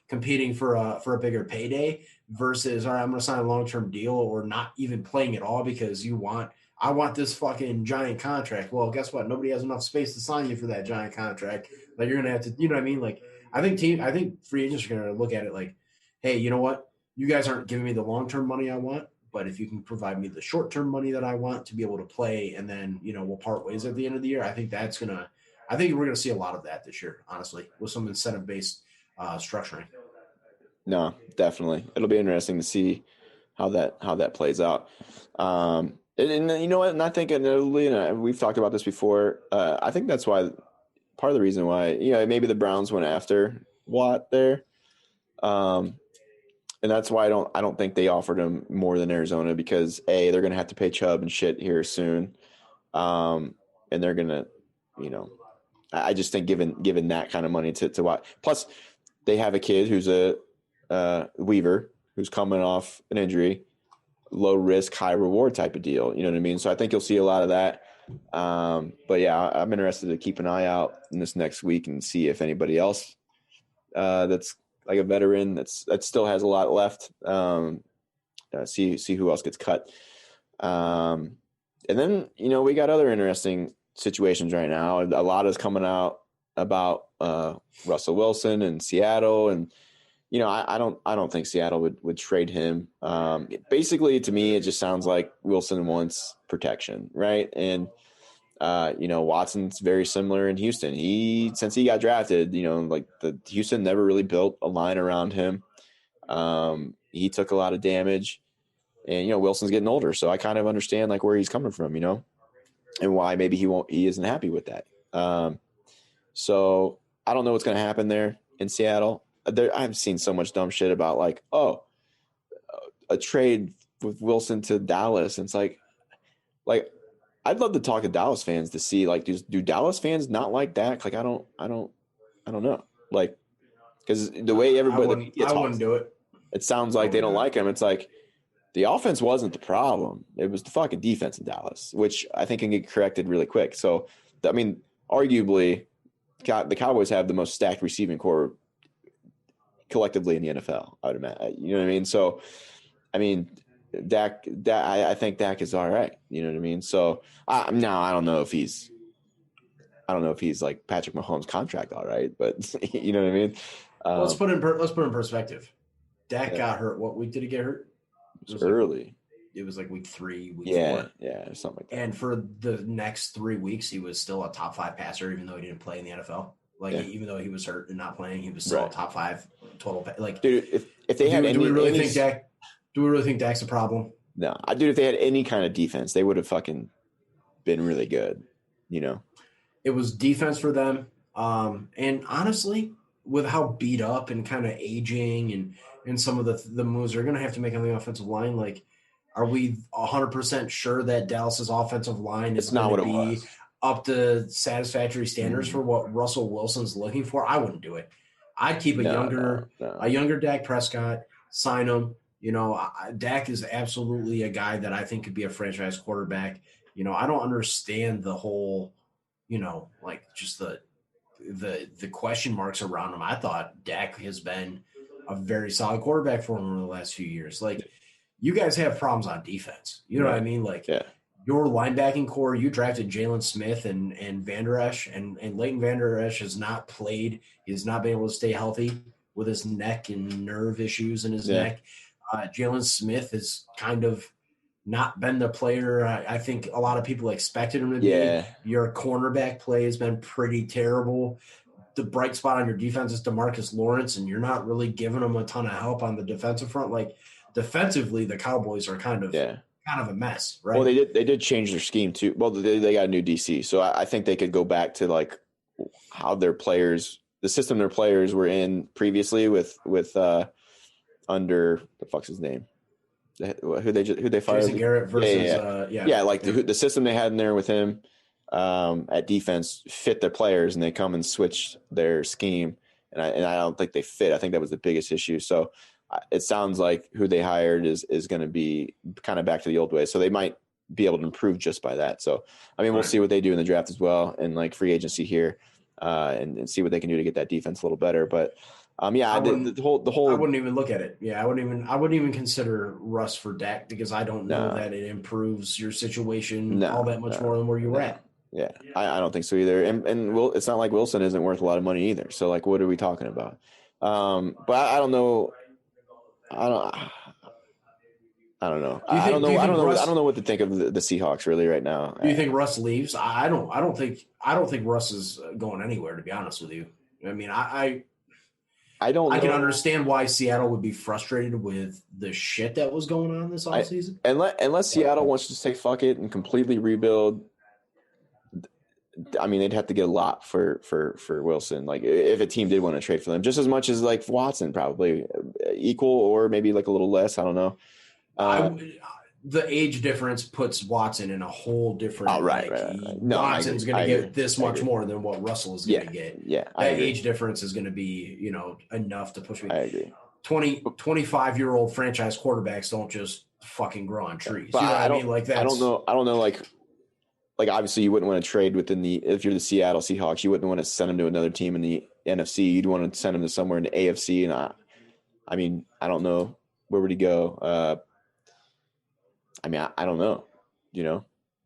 competing for a bigger payday versus, all right, I'm going to sign a long-term deal or not even playing at all because I want this fucking giant contract. Well, guess what? Nobody has enough space to sign you for that giant contract. Like, you're going to have to, you know what I mean? Like, I think free agents are going to look at it like, hey, you know what? You guys aren't giving me the long-term money I want, but if you can provide me the short-term money that I want to be able to play, and then, we'll part ways at the end of the year. I think we're going to see a lot of that this year, honestly, with some incentive-based structuring. No, definitely. It'll be interesting to see how that plays out. And you know what? And I think, we've talked about this before. I think that's why part of the reason why, maybe the Browns went after Watt there. And that's why I don't think they offered him more than Arizona because they're going to have to pay Chubb and shit here soon. And they're going to, I just think given that kind of money to Watt, plus they have a kid who's a Weaver who's coming off an injury, low risk, high reward type of deal. You know what I mean? So I think you'll see a lot of that. But yeah, I'm interested to keep an eye out in this next week and see if anybody else that's like a veteran that still has a lot left. See who else gets cut. And then, we got other interesting situations right now. A lot is coming out about Russell Wilson and Seattle, and I don't think Seattle would trade him. Basically, to me, it just sounds like Wilson wants protection, right? And Watson's very similar in Houston. Since he got drafted, Houston never really built a line around him. He took a lot of damage, and Wilson's getting older, so I kind of understand like where he's coming from, and why maybe he isn't happy with that. So I don't know what's going to happen there in Seattle. I've seen so much dumb shit about like, a trade with Wilson to Dallas. And it's like I'd love to talk to Dallas fans to see like, do Dallas fans not like Dak? Like, I don't know. Like, because the way everybody I wouldn't do it. It sounds like they don't like him. It's like the offense wasn't the problem. It was the fucking defense in Dallas, which I think can get corrected really quick. So, I mean, arguably, the Cowboys have the most stacked receiving core collectively in the NFL, I would imagine. You know what I mean? So, I mean, I think Dak is all right. You know what I mean? So now I don't know if he's like Patrick Mahomes' contract all right, but you know what I mean? Let's put in perspective. Dak got hurt. What week did he get hurt? It was early. It was like week 3, week 4. Yeah, something like that. And for the next 3 weeks, he was still a top 5 passer, even though he didn't play in the NFL. Even though he was hurt and not playing, he was still a top 5 total. Dude, if they had do we really think Dak? Do we really think Dak's a problem? No, dude. If they had any kind of defense, they would have fucking been really good. You know, it was defense for them. And honestly, with how beat up and kind of aging and some of the moves they're going to have to make on the offensive line, like, are we 100% sure that Dallas's offensive line is going to be up to satisfactory standards for what Russell Wilson's looking for? I wouldn't do it. I'd keep a younger Dak Prescott, sign him. You know, Dak is absolutely a guy that I think could be a franchise quarterback. You know, I don't understand the whole, you know, like just the question marks around him. I thought Dak has been a very solid quarterback for him over the last few years. Like, you guys have problems on defense. You know what I mean? Like, your linebacking core, you drafted Jalen Smith and Van Der Esch, and Leighton Van Der Esch has not played. He has not been able to stay healthy with his neck and nerve issues in his neck. Jalen Smith has kind of not been the player I think a lot of people expected him to be. Your cornerback play has been pretty terrible. The bright spot on your defense is DeMarcus Lawrence, and you're not really giving him a ton of help on the defensive front. Like, defensively, the Cowboys are kind of a mess, right? Well, they did change their scheme too. Well, they got a new DC, so I think they could go back to like how their players, the system their players were in previously with under the fuck's his name, who they fired? Jason Garrett versus the system they had in there with him at defense fit their players, and they come and switch their scheme, and I don't think they fit. I think that was the biggest issue. So it sounds like who they hired is going to be kind of back to the old way. So they might be able to improve just by that. So, I mean, we'll see what they do in the draft as well, and like free agency here, and see what they can do to get that defense a little better. But the whole. I wouldn't even look at it. Yeah, I wouldn't even consider Russ for Dak, because I don't know that it improves your situation all that much more than where you were at. Yeah, I don't think so either. And it's not like Wilson isn't worth a lot of money either. So like, what are we talking about? But I don't know. I don't know. I don't know what to think of the Seahawks really right now. Do you think Russ leaves? I don't think Russ is going anywhere, to be honest with you. I mean, I can understand why Seattle would be frustrated with the shit that was going on this offseason. Unless Seattle wants to say fuck it and completely rebuild. I mean, they'd have to get a lot for Wilson. Like, if a team did want to trade for them, just as much as like Watson, probably equal or maybe like a little less. I don't know. The age difference puts Watson in a whole different. Right. No, Watson's going to get this much more than what Russell is going to get. Yeah, that age difference is going to be, enough to push me. I agree. 25-year-old franchise quarterbacks don't just fucking grow on trees. But I mean? Like that. I don't know. Like obviously you wouldn't want to trade if you're the Seattle Seahawks, you wouldn't want to send them to another team in the NFC. You'd want to send them to somewhere in the AFC. And I mean, I don't know, where would he go? I mean, I don't know,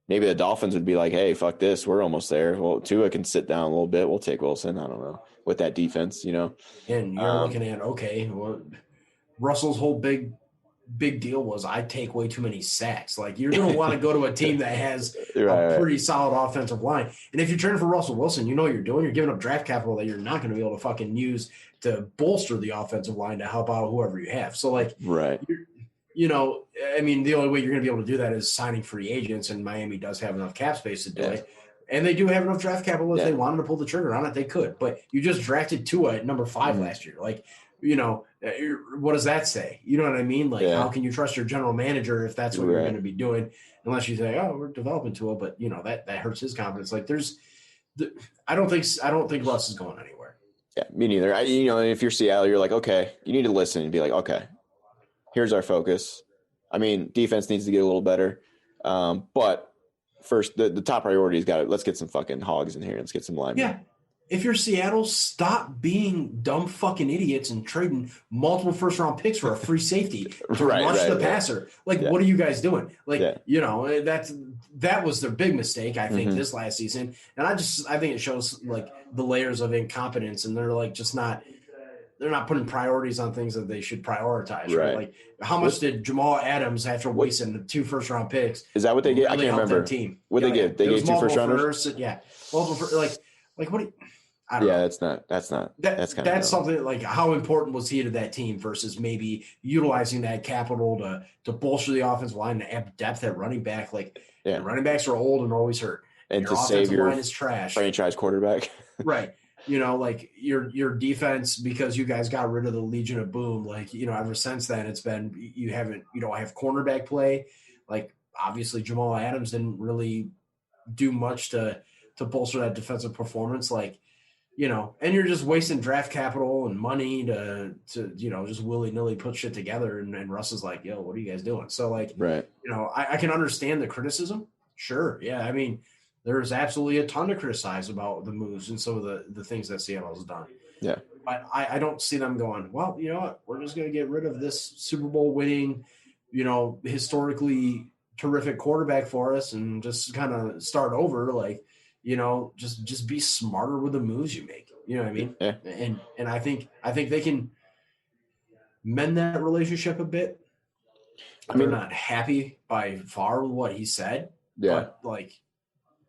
maybe the Dolphins would be like, hey, fuck this. We're almost there. Well, Tua can sit down a little bit. We'll take Wilson. I don't know, with that defense, And you're looking at, okay, well, Russell's whole big deal was I take way too many sacks. Like, you're going to want to go to a team that has a pretty solid offensive line. And if you're trading for Russell Wilson, you know what you're doing. You're giving up draft capital that you're not going to be able to fucking use to bolster the offensive line to help out whoever you have. So, like, I mean, the only way you're going to be able to do that is signing free agents, and Miami does have enough cap space to do it. And they do have enough draft capital. If they wanted to pull the trigger on it, they could. But you just drafted Tua at number 5 last year. Like, what does that say? You know what I mean? Like, how can you trust your general manager if that's what you're going to be doing? Unless you say, oh, we're developing Tua, but that hurts his confidence. Like, I don't think Russ is going anywhere. Yeah, me neither. If you're Seattle, you're like, okay, you need to listen and be like, okay, here's our focus. I mean, defense needs to get a little better. But first, the top priority is let's get some fucking hogs in here. Let's get some linemen. Yeah. if you're Seattle, stop being dumb fucking idiots and trading multiple first round picks for a free safety to rush the passer. Like, what are you guys doing? Like, that was their big mistake, I think, this last season. And I think it shows like the layers of incompetence, and they're like they're not putting priorities on things that they should prioritize. Right? Like, how much did Jamal Adams, after wasting 2 first round picks, is that what they get? Really I can't remember. Team? What they get? They gave 2 first rounders. Multiple like what? I don't know. That's something like, how important was he to that team versus maybe utilizing that capital to bolster the offensive line and add depth at running back. Like, the running backs are old and always hurt. And to save your line is trash. Franchise quarterback. Right. Like your defense, because you guys got rid of the Legion of Boom, like, ever since then it's been, you don't have cornerback play. Like, obviously Jamal Adams didn't really do much to bolster that defensive performance. Like, and you're just wasting draft capital and money to just willy-nilly put shit together. And Russ is like, yo, what are you guys doing? So, like, right. I can understand the criticism. Sure. Yeah. I mean, there's absolutely a ton to criticize about the moves and some of the things that Seattle's done. Yeah. But I don't see them going, well, you know what? We're just going to get rid of this Super Bowl winning, historically terrific quarterback for us and just kind of start over. Like, just be smarter with the moves you make. You know what I mean? Yeah. And I think they can mend that relationship a bit. They're not happy by far with what he said. Yeah. But, like,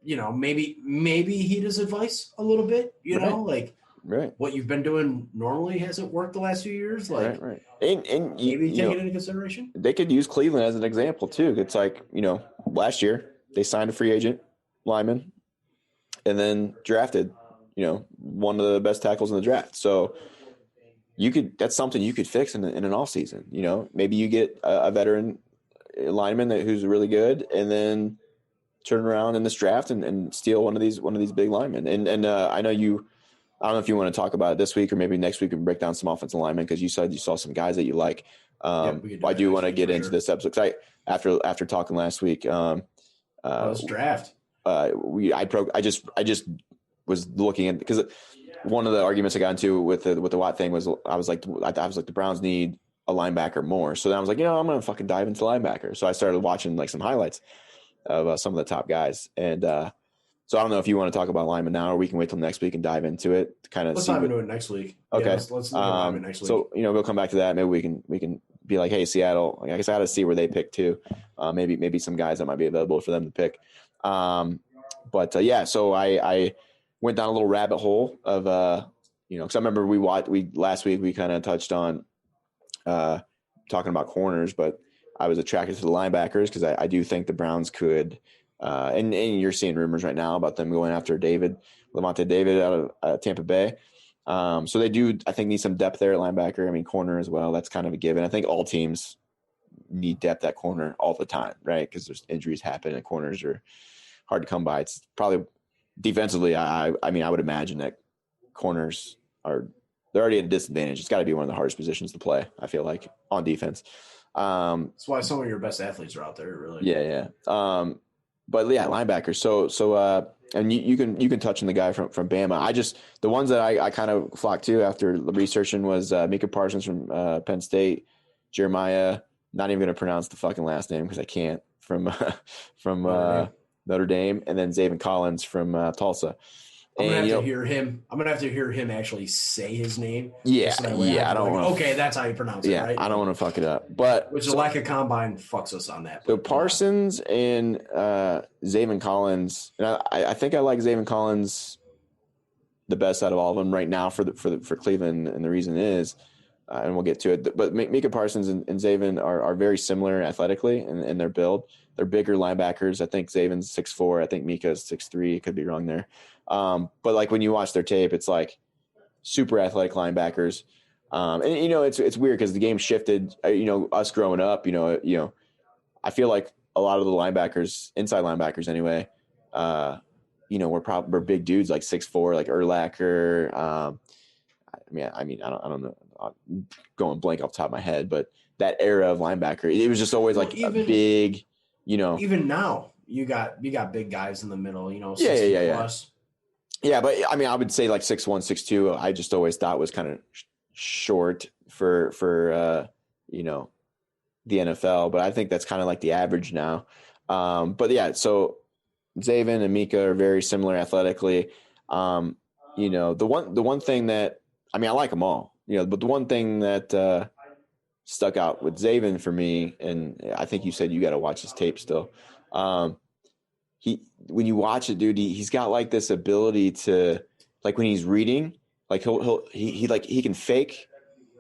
maybe heed his advice a little bit, like, right. What you've been doing normally hasn't worked the last few years. Like, right. And maybe take it into consideration. They could use Cleveland as an example too. It's like, last year they signed a free agent lineman and then drafted, one of the best tackles in the draft. So that's something you could fix in an off season. Maybe you get a veteran lineman who's really good and then turn around in this draft and steal one of these big linemen. And I know I don't know if you want to talk about it this week or maybe next week we can break down some offensive linemen, because you said you saw some guys that you like. I do want to get into this episode because after talking last week, draft. I just was looking at, because one of the arguments I got into with the Watt thing was I was like the Browns need a linebacker more. So then I was like, I'm gonna fucking dive into linebacker. So I started watching like some highlights of some of the top guys. And so I don't know if you want to talk about linemen now, or we can wait till next week and dive into it. Let's dive into it next week. Okay. Yeah, let's look at linemen next week. So, we'll come back to that. Maybe we can be like, hey, Seattle, I guess I got to see where they pick too. Maybe some guys that might be available for them to pick. So I went down a little rabbit hole of, because I remember last week we kind of touched on talking about corners, but I was attracted to the linebackers because I do think the Browns could, and you're seeing rumors right now about them going after Levante David out of Tampa Bay. So they do, I think, need some depth there at linebacker. I mean, corner as well. That's kind of a given. I think all teams need depth at corner all the time, right? Because there's injuries happen and corners are hard to come by. It's probably defensively. I would imagine that corners they're already at a disadvantage. It's got to be one of the hardest positions to play, I feel like, on defense. That's why some of your best athletes are out there, really. Yeah. But yeah, linebackers. So and you can touch on the guy from Bama. The ones that I kind of flocked to after researching was Micah Parsons from Penn State, Jeremiah. Not even going to pronounce the fucking last name because I can't, from Notre Dame, and then Zaven Collins from Tulsa. I'm gonna have to hear him actually say his name. Yeah. I don't want. Okay, that's how you pronounce it, right? I don't want to fuck it up, but the lack of combine fucks us on that. So Parsons and Zaven Collins, and I think I like Zaven Collins the best out of all of them right now for Cleveland, and the reason is, and we'll get to it. But Micah Parsons and Zaven are very similar athletically in their build. They're bigger linebackers. I think Zaven's 6'4". I think Micah's 6'3". Could be wrong there. But like when you watch their tape, it's like super athletic linebackers. And it's weird because the game shifted, us growing up, I feel like a lot of the linebackers, inside linebackers anyway, we're big dudes like 6'4", like Urlacher. I don't know, I'm going blank off the top of my head, but that era of linebacker, it was just always like a big, Even now, you got big guys in the middle, 60 plus. Yeah, but I mean, I would say like 6'1", 6'2", I just always thought was kind of short for the NFL, but I think that's kind of like the average now. But yeah, so Zaven and Mika are very similar athletically. The one thing that, I mean, I like them all, but the one thing that stuck out with Zaven for me, and I think you said you got to watch his tape still. When you watch it, dude, he's got like this ability to, like when he's reading, like he can fake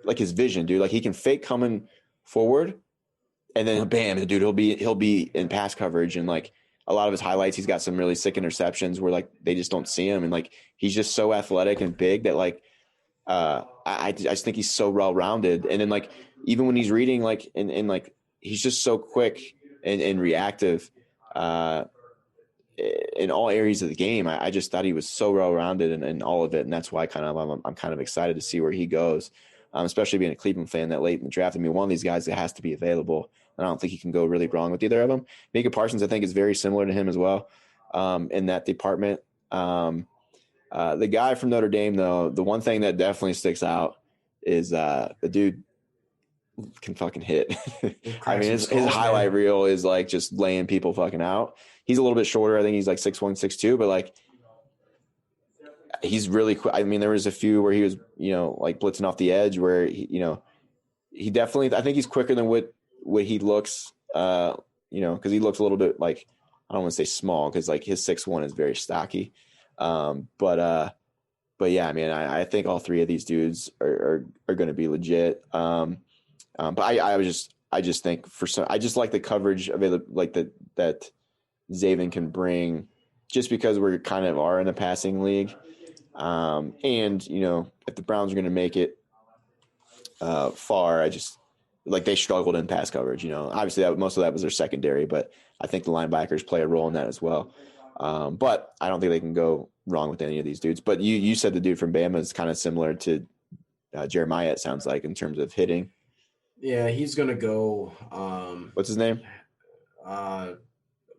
like his vision, dude. Like he can fake coming forward, and then bam, the dude he'll be in pass coverage, and like a lot of his highlights, he's got some really sick interceptions where like they just don't see him, and like he's just so athletic and big that like I just think he's so well rounded, and then like even when he's reading, like and like he's just so quick and reactive. In all areas of the game, I just thought he was so well-rounded in all of it, and that's why I'm kind of excited to see where he goes, especially being a Cleveland fan that late in the draft. I mean, one of these guys that has to be available, and I don't think you can go really wrong with either of them. Micah Parsons, I think, is very similar to him as well in that department. The guy from Notre Dame, though, the one thing that definitely sticks out is the dude can fucking hit. I mean, his highlight reel is like just laying people fucking out. He's a little bit shorter. I think he's like 6'1", 6'2", but like he's really quick. I mean, there was a few where he was, like blitzing off the edge where he definitely, I think he's quicker than what he looks, because he looks a little bit like, I don't want to say small because like his 6'1" is very stocky. But yeah, I mean, I think all three of these dudes are going to be legit. But I just think I just like the coverage available, like that Zaven can bring, just because we kind of are in a passing league. And if the Browns are going to make it far, I just like they struggled in pass coverage. Obviously most of that was their secondary, but I think the linebackers play a role in that as well. But I don't think they can go wrong with any of these dudes. But you said the dude from Bama is kind of similar to Jeremiah, it sounds like, in terms of hitting. Yeah, he's going to go. What's his name?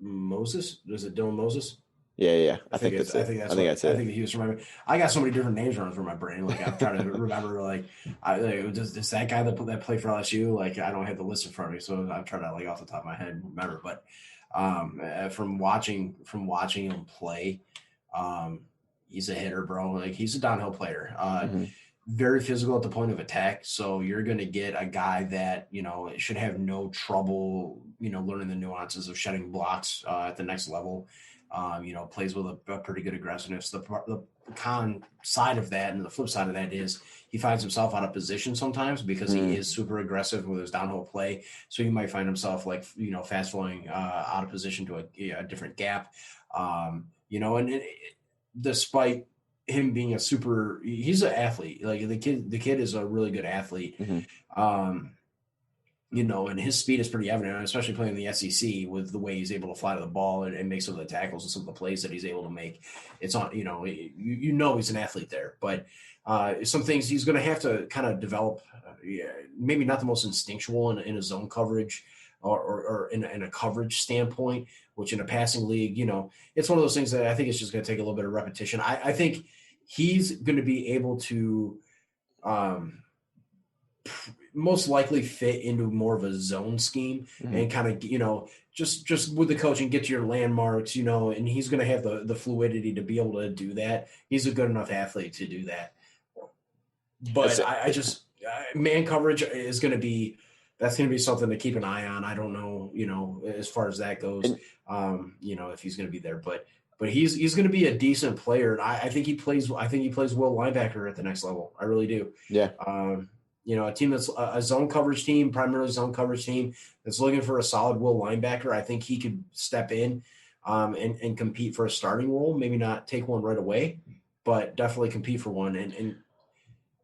Moses? Is it Dylan Moses? Yeah. I think that's it. I think he was from. I got so many different names running through my brain. Like I'm trying to remember. Like, is that guy that played for LSU? Like, I don't have the list in front of me, so I'm trying to like off the top of my head remember. But from watching him play, he's a hitter, bro. Like he's a downhill player. Very physical at the point of attack. So you're going to get a guy that, should have no trouble, learning the nuances of shedding blocks at the next level. Plays with a pretty good aggressiveness. The con side of that and the flip side of that is he finds himself out of position sometimes because he is super aggressive with his downhill play. So you might find himself like, fast flowing out of position to a different gap. Despite him being he's an athlete. Like the kid is a really good athlete. And his speed is pretty evident, especially playing in the SEC with the way he's able to fly to the ball and make some of the tackles and some of the plays that he's able to make. It's on, he's an athlete there, but some things he's going to have to kind of develop, maybe not the most instinctual in a zone coverage or in a coverage standpoint, which in a passing league, it's one of those things that I think it's just going to take a little bit of repetition. I think he's going to be able to most likely fit into more of a zone scheme and kind of, just with the coaching, get to your landmarks, and he's going to have the fluidity to be able to do that. He's a good enough athlete to do that. But man coverage is going to be, that's going to be something to keep an eye on. I don't know, as far as that goes, if he's going to be there, but he's going to be a decent player. And I think he plays well linebacker at the next level. I really do. Yeah. A team that's a zone coverage team, primarily zone coverage team that's looking for a solid will linebacker. I think he could step in and compete for a starting role, maybe not take one right away, but definitely compete for one. And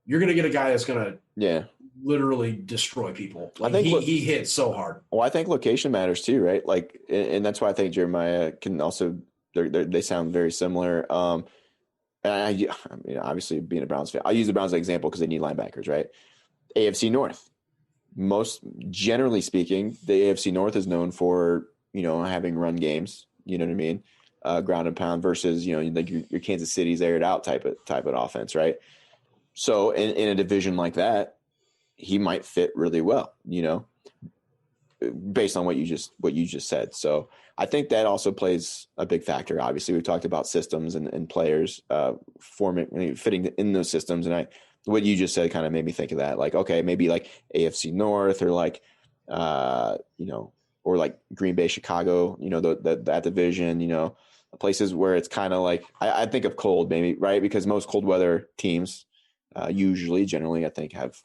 you're going to get a guy that's going to literally destroy people. Like he hits so hard. Well, I think location matters too, right? Like, and that's why I think Jeremiah can also, they sound very similar. And I mean, obviously being a Browns fan, I'll use the Browns as an example because they need linebackers, right? AFC North. Most generally speaking, the AFC North is known for, having run games. You know what I mean? ground and pound versus, like your Kansas City's aired out type of offense, right? So in a division like that, he might fit really well, based on what you just said. So I think that also plays a big factor. Obviously, we've talked about systems and players fitting in those systems, and what you just said kind of made me think of that. Like, okay, maybe like AFC North or like or like Green Bay, Chicago, that division, places where it's kind of like I think of cold maybe, right? Because most cold weather teams generally, I think have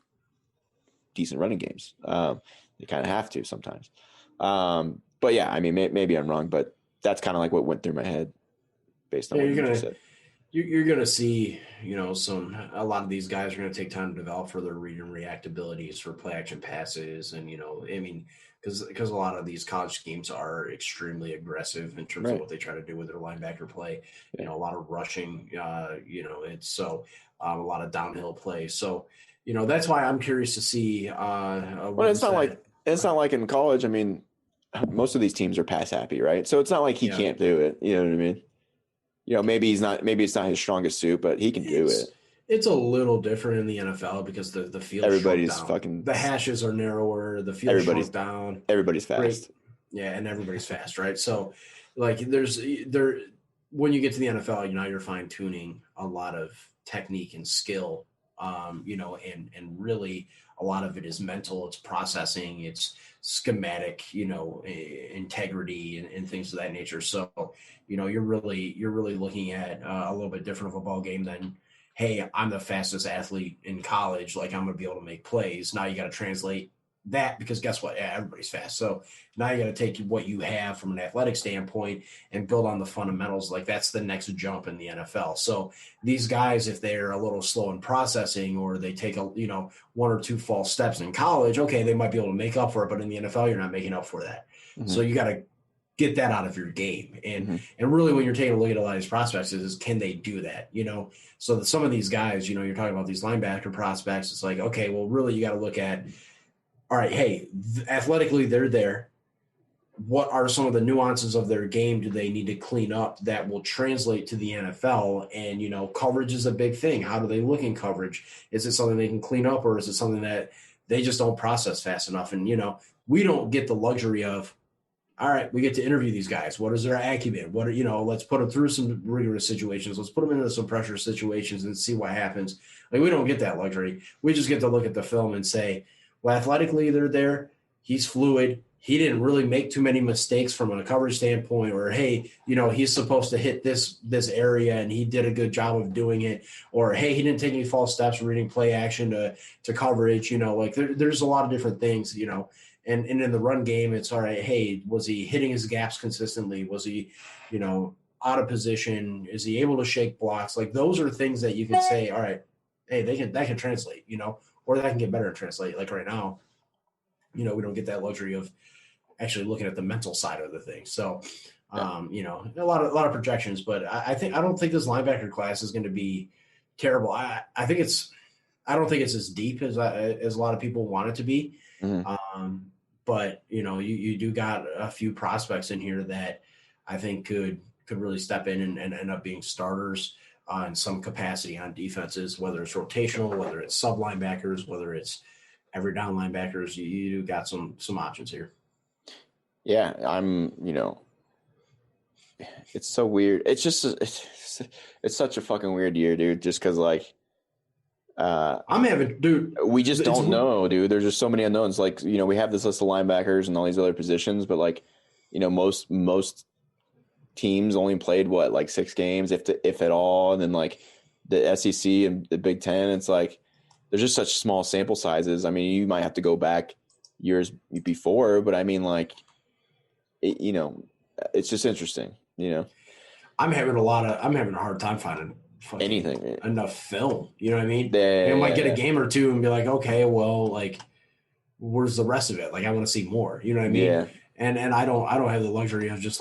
decent running games. They kind of have to sometimes. But yeah, I mean, maybe I'm wrong, but that's kind of like what went through my head based on what you just said. You're going to see, a lot of these guys are going to take time to develop for their read and react abilities for play action passes. And, because a lot of these college schemes are extremely aggressive in terms of what they try to do with their linebacker play, a lot of rushing, it's so a lot of downhill play. So, that's why I'm curious to see. It's not like in college. I mean, most of these teams are pass happy, right? So it's not like he can't do it. You know what I mean? Maybe it's not his strongest suit, but he can do it. It's a little different in the NFL because the field everybody's down. fucking the hashes are narrower, the field shrunk down. Everybody's fast. Right. Yeah, and everybody's fast, right? So like when you get to the NFL, you're fine tuning a lot of technique and skill, and really a lot of it is mental, it's processing, it's schematic, integrity and things of that nature. So, you're really looking at a little bit different of a ball game than, hey, I'm the fastest athlete in college, like I'm going to be able to make plays. Now you got to translate that because guess what? Yeah, everybody's fast. So now you got to take what you have from an athletic standpoint and build on the fundamentals. Like that's the next jump in the NFL. So these guys, if they're a little slow in processing or they take one or two false steps in college, okay, they might be able to make up for it. But in the NFL, you're not making up for that. Mm-hmm. So you got to get that out of your game. And really when you're taking a look at a lot of these prospects is can they do that? So that some of these guys, you're talking about these linebacker prospects. It's like, okay, well, really you got to look at, all right, hey, athletically they're there. What are some of the nuances of their game do they need to clean up that will translate to the NFL? And, coverage is a big thing. How do they look in coverage? Is it something they can clean up or is it something that they just don't process fast enough? And, we don't get the luxury of, all right, we get to interview these guys. What is their acumen? What are, let's put them through some rigorous situations. Let's put them into some pressure situations and see what happens. Like we don't get that luxury. We just get to look at the film and say, well, athletically, they're there. He's fluid. He didn't really make too many mistakes from a coverage standpoint or, hey, he's supposed to hit this area and he did a good job of doing it. Or, hey, he didn't take any false steps reading play action to coverage. There's a lot of different things, And in the run game, it's all right. Hey, was he hitting his gaps consistently? Was he, out of position? Is he able to shake blocks? Like those are things that you can say, all right, hey, that can translate, or that can get better and translate. Like right now, we don't get that luxury of actually looking at the mental side of the thing. So, a lot of projections, but I don't think this linebacker class is going to be terrible. I don't think it's as deep as a lot of people want it to be. Mm-hmm. But you do got a few prospects in here that I think could really step in and end up being starters in some capacity on defenses, whether it's rotational, whether it's sub linebackers, whether it's every down linebackers. You got some options here. Yeah, it's so weird. It's just it's such a fucking weird year, dude. Just because we just don't know, dude. There's just so many unknowns. Like, we have this list of linebackers and all these other positions, but most teams only played 6 games, if at all. And then the SEC and the Big Ten, it's like, there's just such small sample sizes. I mean, you might have to go back years before, but I mean, it's just interesting, I'm having a hard time finding anything enough film, you know what I mean? You might get a game or two and be like, okay, well, where's the rest of it? I want to see more, you know what I mean? Yeah. And I don't have the luxury of just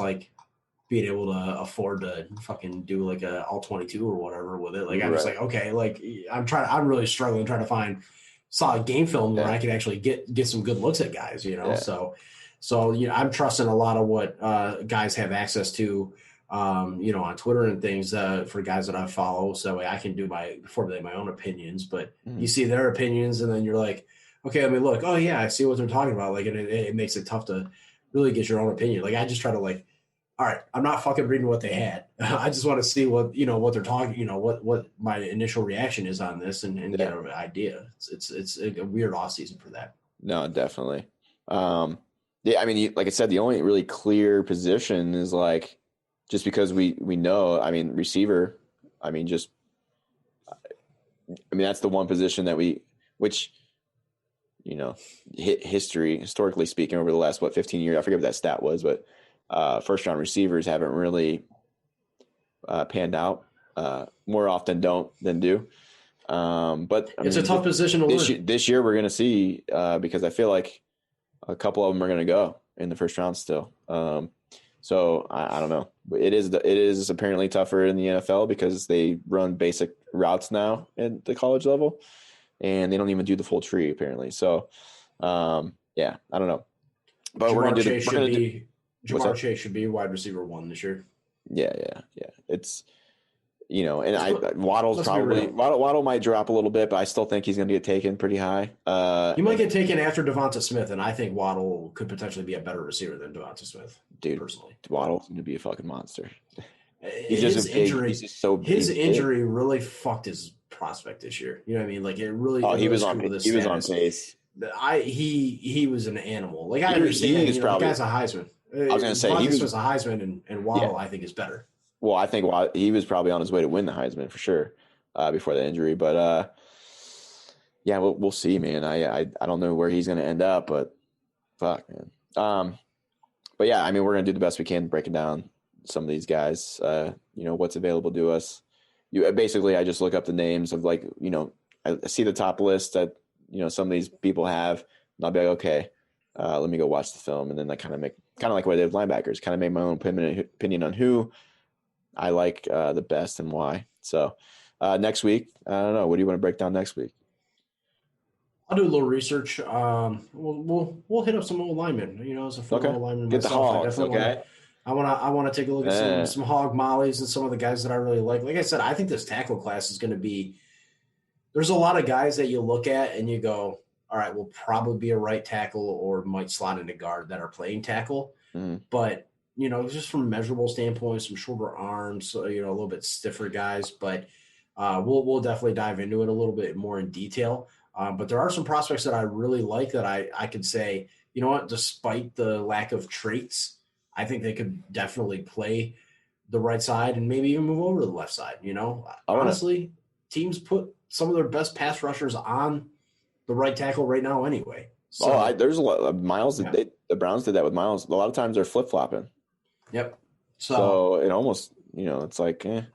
being able to afford to fucking do a all 22 or whatever with it. I'm just okay, I'm really struggling trying to find solid game film where I can actually get some good looks at guys, So I'm trusting a lot of what guys have access to on Twitter and things for guys that I follow. So that way I can formulate my own opinions. But you see their opinions, and then you're like, okay, let me look. Oh yeah, I see what they're talking about. Like, and it makes it tough to really get your own opinion. Like, I just try to like, all right, I'm not fucking reading what they had. I just want to see what they're talking. What my initial reaction is on this, and get an idea. It's a weird off season for that. No, definitely. Yeah, I mean, like I said, the only really clear position is like, just because we know, I mean, receiver, I mean, that's the one position that which, historically speaking, over the last, 15 years, I forget what that stat was, but first round receivers haven't really panned out, more often than do. But it's a tough position to learn. This year we're going to see, because I feel like a couple of them are going to go in the first round still. So I don't know. It is apparently tougher in the NFL because they run basic routes now at the college level, and they don't even do the full tree apparently. So, I don't know. But Jamar Chase should be wide receiver 1 this year. Yeah. It's, Waddle might drop a little bit, but I still think he's going to get taken pretty high. He might get taken after Devonta Smith, and I think Waddle could potentially be a better receiver than Devonta Smith. Dude, personally, Waddle's going to be a fucking monster. His injury really fucked his prospect this year. You know what I mean? Like, it really. Oh, he was on pace. He was an animal. Like, I understand. The guy's a Heisman. I was going to say he was a Heisman, and Waddle, I think, is better. Well, I think he was probably on his way to win the Heisman for sure before the injury. But, we'll see, man. I don't know where he's going to end up, but fuck, man. But, yeah, I mean, we're going to do the best we can breaking down some of these guys, what's available to us. I just look up the names of, like, I see the top list that, some of these people have, and I'll be like, okay, let me go watch the film. And then I kind of like what I did with linebackers, kind of make my own opinion on who I like the best and why. So next week, I don't know. What do you want to break down next week? I'll do a little research. We'll hit up some old linemen. As a former lineman myself, the Hogs, I want to take a look at some hog mollies and some of the guys that I really like. Like I said, I think this tackle class is going to be. There's a lot of guys that you look at and you go, all right, will probably be a right tackle or might slot into guard that are playing tackle. But, just from a measurable standpoint, some shorter arms, a little bit stiffer guys. But we'll definitely dive into it a little bit more in detail. But there are some prospects that I really like that I could say, you know what, despite the lack of traits, I think they could definitely play the right side and maybe even move over to the left side. Honestly, teams put some of their best pass rushers on the right tackle right now anyway. So, there's a lot of Miles. Yeah. The Browns did that with Miles. A lot of times they're flip-flopping. Yep. So it almost, it's like, I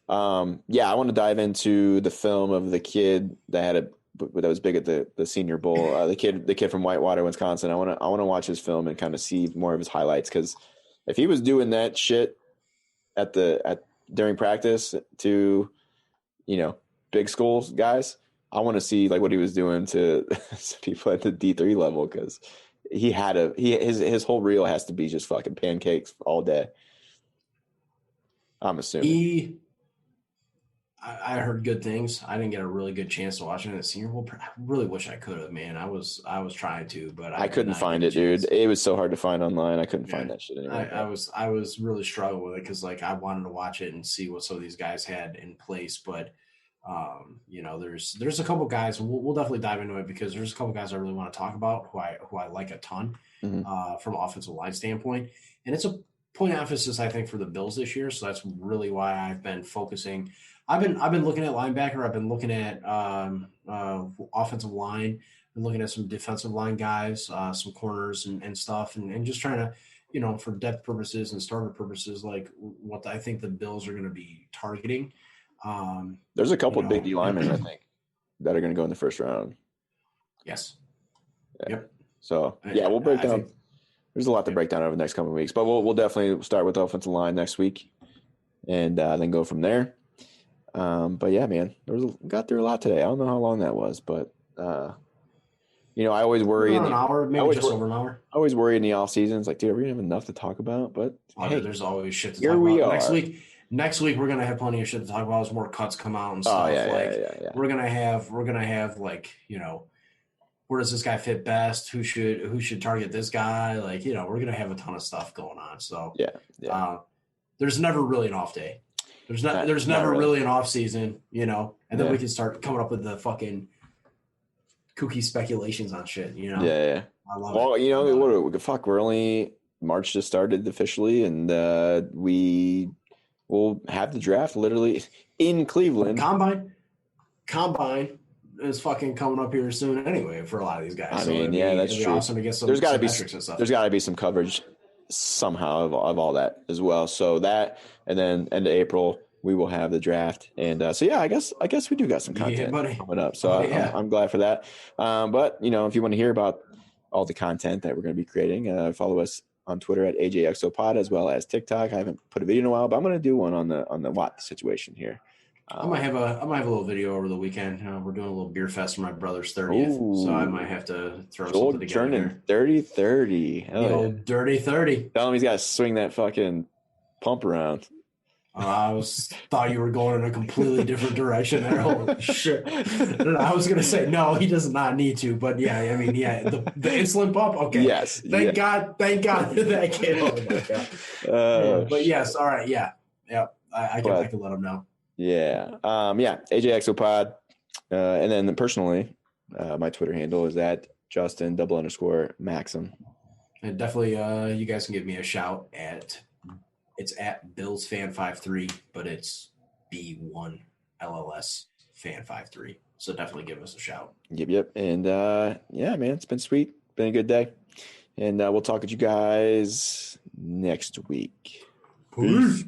want to dive into the film of the kid that was big at the Senior Bowl. The kid from Whitewater, Wisconsin. I want to watch his film and kind of see more of his highlights, because if he was doing that shit during practice to, big schools guys, I want to see like what he was doing to people at the D3 level, because his whole reel has to be just fucking pancakes all day. I'm assuming. I heard good things. I didn't get a really good chance to watch it in the Senior Bowl. I really wish I could have, man. I was trying to, but I couldn't find it, dude. It was so hard to find online. I couldn't find that shit anyway. I was really struggling with it because like I wanted to watch it and see what some of these guys had in place, but there's a couple guys. We'll definitely dive into it because there's a couple guys I really want to talk about who I like a ton from an offensive line standpoint, and it's a point of emphasis I think for the Bills this year. So that's really why I've been focusing. I've been looking at linebacker. I've been looking at offensive line. Been looking at some defensive line guys, some corners and stuff, and just trying to, for depth purposes and starter purposes, like what I think the Bills are going to be targeting. There's a couple of big D linemen I think that are going to go in the first round. Yes. Yeah. Yep. So we'll break down. There's a lot to break down over the next couple of weeks, but we'll definitely start with the offensive line next week, and then go from there. But yeah, man, got through a lot today. I don't know how long that was, but I always worry an hour, maybe just over an hour. I always worry in the off season. It's like, dude, are we gonna have enough to talk about? But hey, there's always shit to here talk we about. are. Next week we're gonna have plenty of shit to talk about as more cuts come out and stuff. Oh yeah. We're gonna have like, where does this guy fit best? Who should target this guy? Like, we're gonna have a ton of stuff going on. So there's never really an off day. There's never really an off season, and then we can start coming up with the fucking kooky speculations on shit, Yeah. I love it. Fuck, we're only March just started officially, and we will have the draft literally in Cleveland. Combine is fucking coming up here soon anyway for a lot of these guys. That's true. Awesome to get some there's got to be metrics and stuff. There's got to be some coverage somehow of all that as well. So that, and then end of April we will have the draft, and I guess we do got some content coming up. So I'm glad for that. But if you want to hear about all the content that we're going to be creating, follow us on Twitter at AJXO Pod, as well as TikTok. I haven't put a video in a while, but I'm going to do one on the Watt situation here. I might have a little video over the weekend. We're doing a little beer fest for my brother's 30th, so I might have to throw something together. 30-30. Dirty 30. Tell him he's got to swing that fucking pump around. I thought you were going in a completely different direction there. Holy shit. I was going to say, no, he does not need to. But the insulin pump? Okay. Yes. Thank God that kid. Oh, my God. But yes, all right. Yeah. I can let him know. Yeah. AJXO Pod. And then personally, my Twitter handle is at Justin_Maxim. And definitely, you guys can give me a shout it's at BillsFan53, but it's B1LLS Fan53. So definitely give us a shout. Yep. And man, it's been sweet. Been a good day. And we'll talk with you guys next week. Peace.